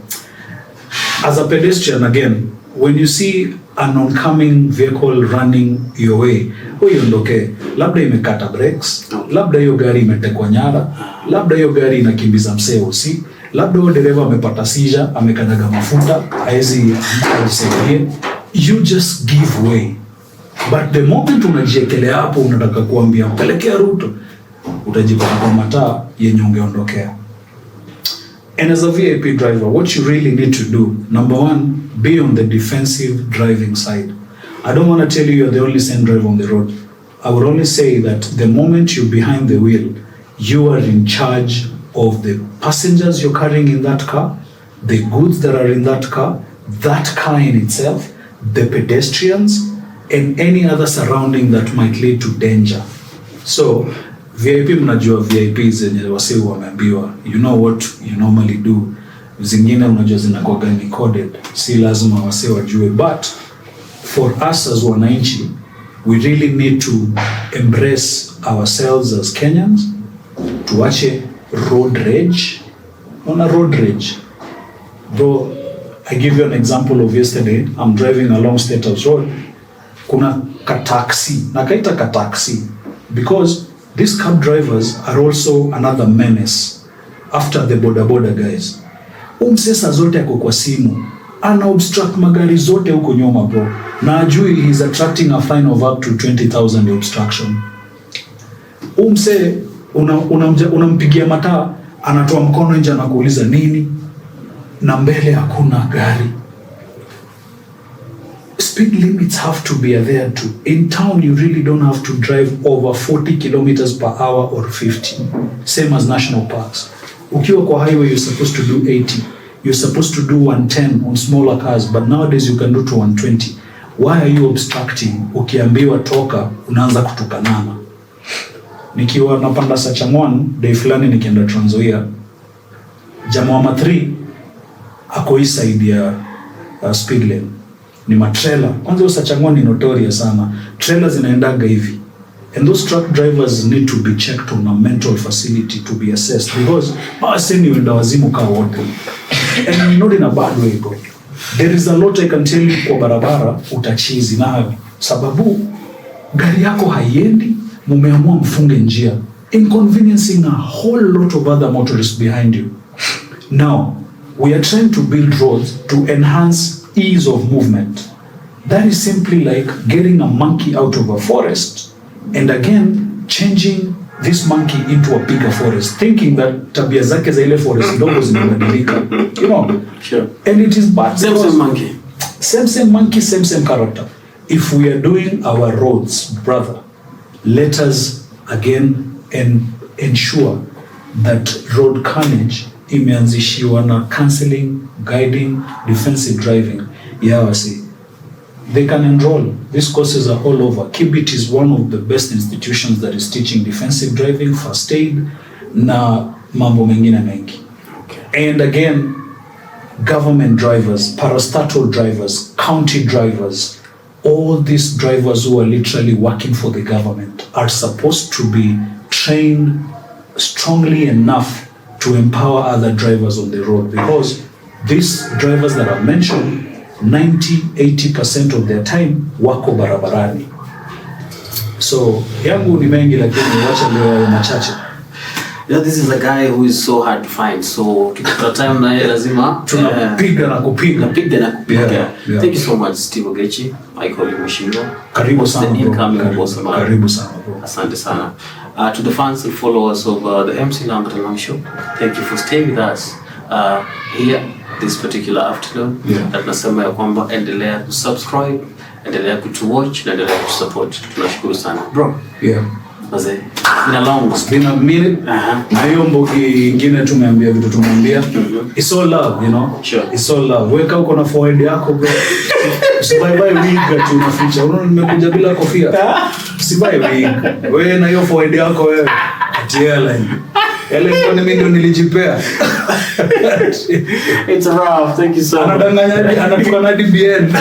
As a pedestrian again, when you see an oncoming vehicle running your way, uiondoke. Labda imekata brakes, labda hiyo gari imetekwa nyara, labda hiyo gari inakimbiza msee usi, labda huyo dereva amepata seizure, amekanyaga mafuta, haezi ajisaidie. You just give way. But the moment unajiekelea hapo, unataka kuambia pelekea Ruto, utajipata kwa mataa yenye ungeondokea. And as a VIP driver, what you really need to do, number 1, be on the defensive driving side. I don't want to tell you you're the only sane driver on the road. I would only say that the moment you're behind the wheel, you are in charge of the passengers you're carrying in that car, the goods that are in that car in itself, the pedestrians, and any other surrounding that might lead to danger. So, VIP mnajua VIP zenye wasee wameambiwa, you know what you normally do. Zingine unajua zinakuwa ni coded, si lazima wasee wajue. But for us as wananchi, we really need to embrace ourselves as Kenyans, tuache road rage. Ona road rage. Bro, I give you an example of yesterday. I'm driving along State House Road. Kuna kataxi, nakaita kataxi, because these cab drivers are also another menace after the boda guys. Umsesa zote yako kwa simu, ana obstruct magari zote huko nyuma bro, na ajui he's attracting a fine of up to 20,000 obstruction. Umse unampigia mataa, anatoa mkono nje anakuuliza nini, na mbele hakuna gari. Speed limits have to be there too. In town, you really don't have to drive over 40 kilometers per hour or 50. Same as national parks. Ukiwa kwa highway, you're supposed to do 80. You're supposed to do 110 on smaller cars, but nowadays you can do to 120. Why are you obstructing? Ukiambiwa toka, unaanza kutukanana. Nikiwa napanda Sachangwan, day fulani nikienda Trans Nzoia, jamaa wa 3 ako hii side ya speed lane. Ni matrela. Kwanza Sachangwan ni notorious sana. Trailer zinaendaga hivi. And those truck drivers need to be checked on a mental facility to be assessed, because seni wenda wazimu ka wote. And not in a bad way, bro. There is a lot I can tell you kwa barabara utachizi nayo. Sababu gari yako haiendi, mumeamua mfunge njia, inconveniencing a whole lot of other motorists behind you. Now, we are trying to build roads to enhance ease of movement. That is simply like getting a monkey out of a forest and again changing this monkey into a bigger forest, thinking that tabia zake za ile forest ndogo zinabadilika. You know? Sure. And it is bad. Same monkey. Same monkey, same character. If we are doing our roads, brother, let us again ensure that road carnage imeanzishiwa na counseling, guiding, defensive driving. Yawasi, they can enroll. These courses are all over. Kibit is one of the best institutions that is teaching defensive driving, first aid, na mambo mengine mengi. Okay. And again, government drivers, parastatal drivers, county drivers, all these drivers who are literally working for the government are supposed to be trained strongly enough to empower other drivers on the road, because these drivers that I've mentioned, 90-80% of their time wako barabarani. So yangu ni mengi, lakini wacha leo machache. You know, this is a guy who is so hard to find. So tukipata time na yeye lazima tunapiga na kupiga. Napiga na kupiga. Yeah. Thank you so much, Steve Ogechi. I call you Mheshimiwa. Karibu sana, The incoming Bosamaro. Karibu sana, bro. Asante sana. To the fans and followers of the MC Lambatalong Show, thank you for staying with us here this particular afternoon. Na tunasema ya kwamba endelea kusubscribe, endelea kutuwatch, na endelea kutusupport. Tunashukuru sana. Bro. Yeah. It's been a minute. Na hiyo mbogi ingine tumeambia vitu tumeambia. It's all love, you know. Sure. It's all love. Weka uko na forehead yako, bro. Usibai wig ati unaficha. Unaona nimekuja bila kofia. Usibai wig. Wewe na hiyo forehead yako wewe. Ati airline. Ile kwa mimi ndio nilijipea. It's a wrap. Thank you so much. Anadanganya anatoka na DBN.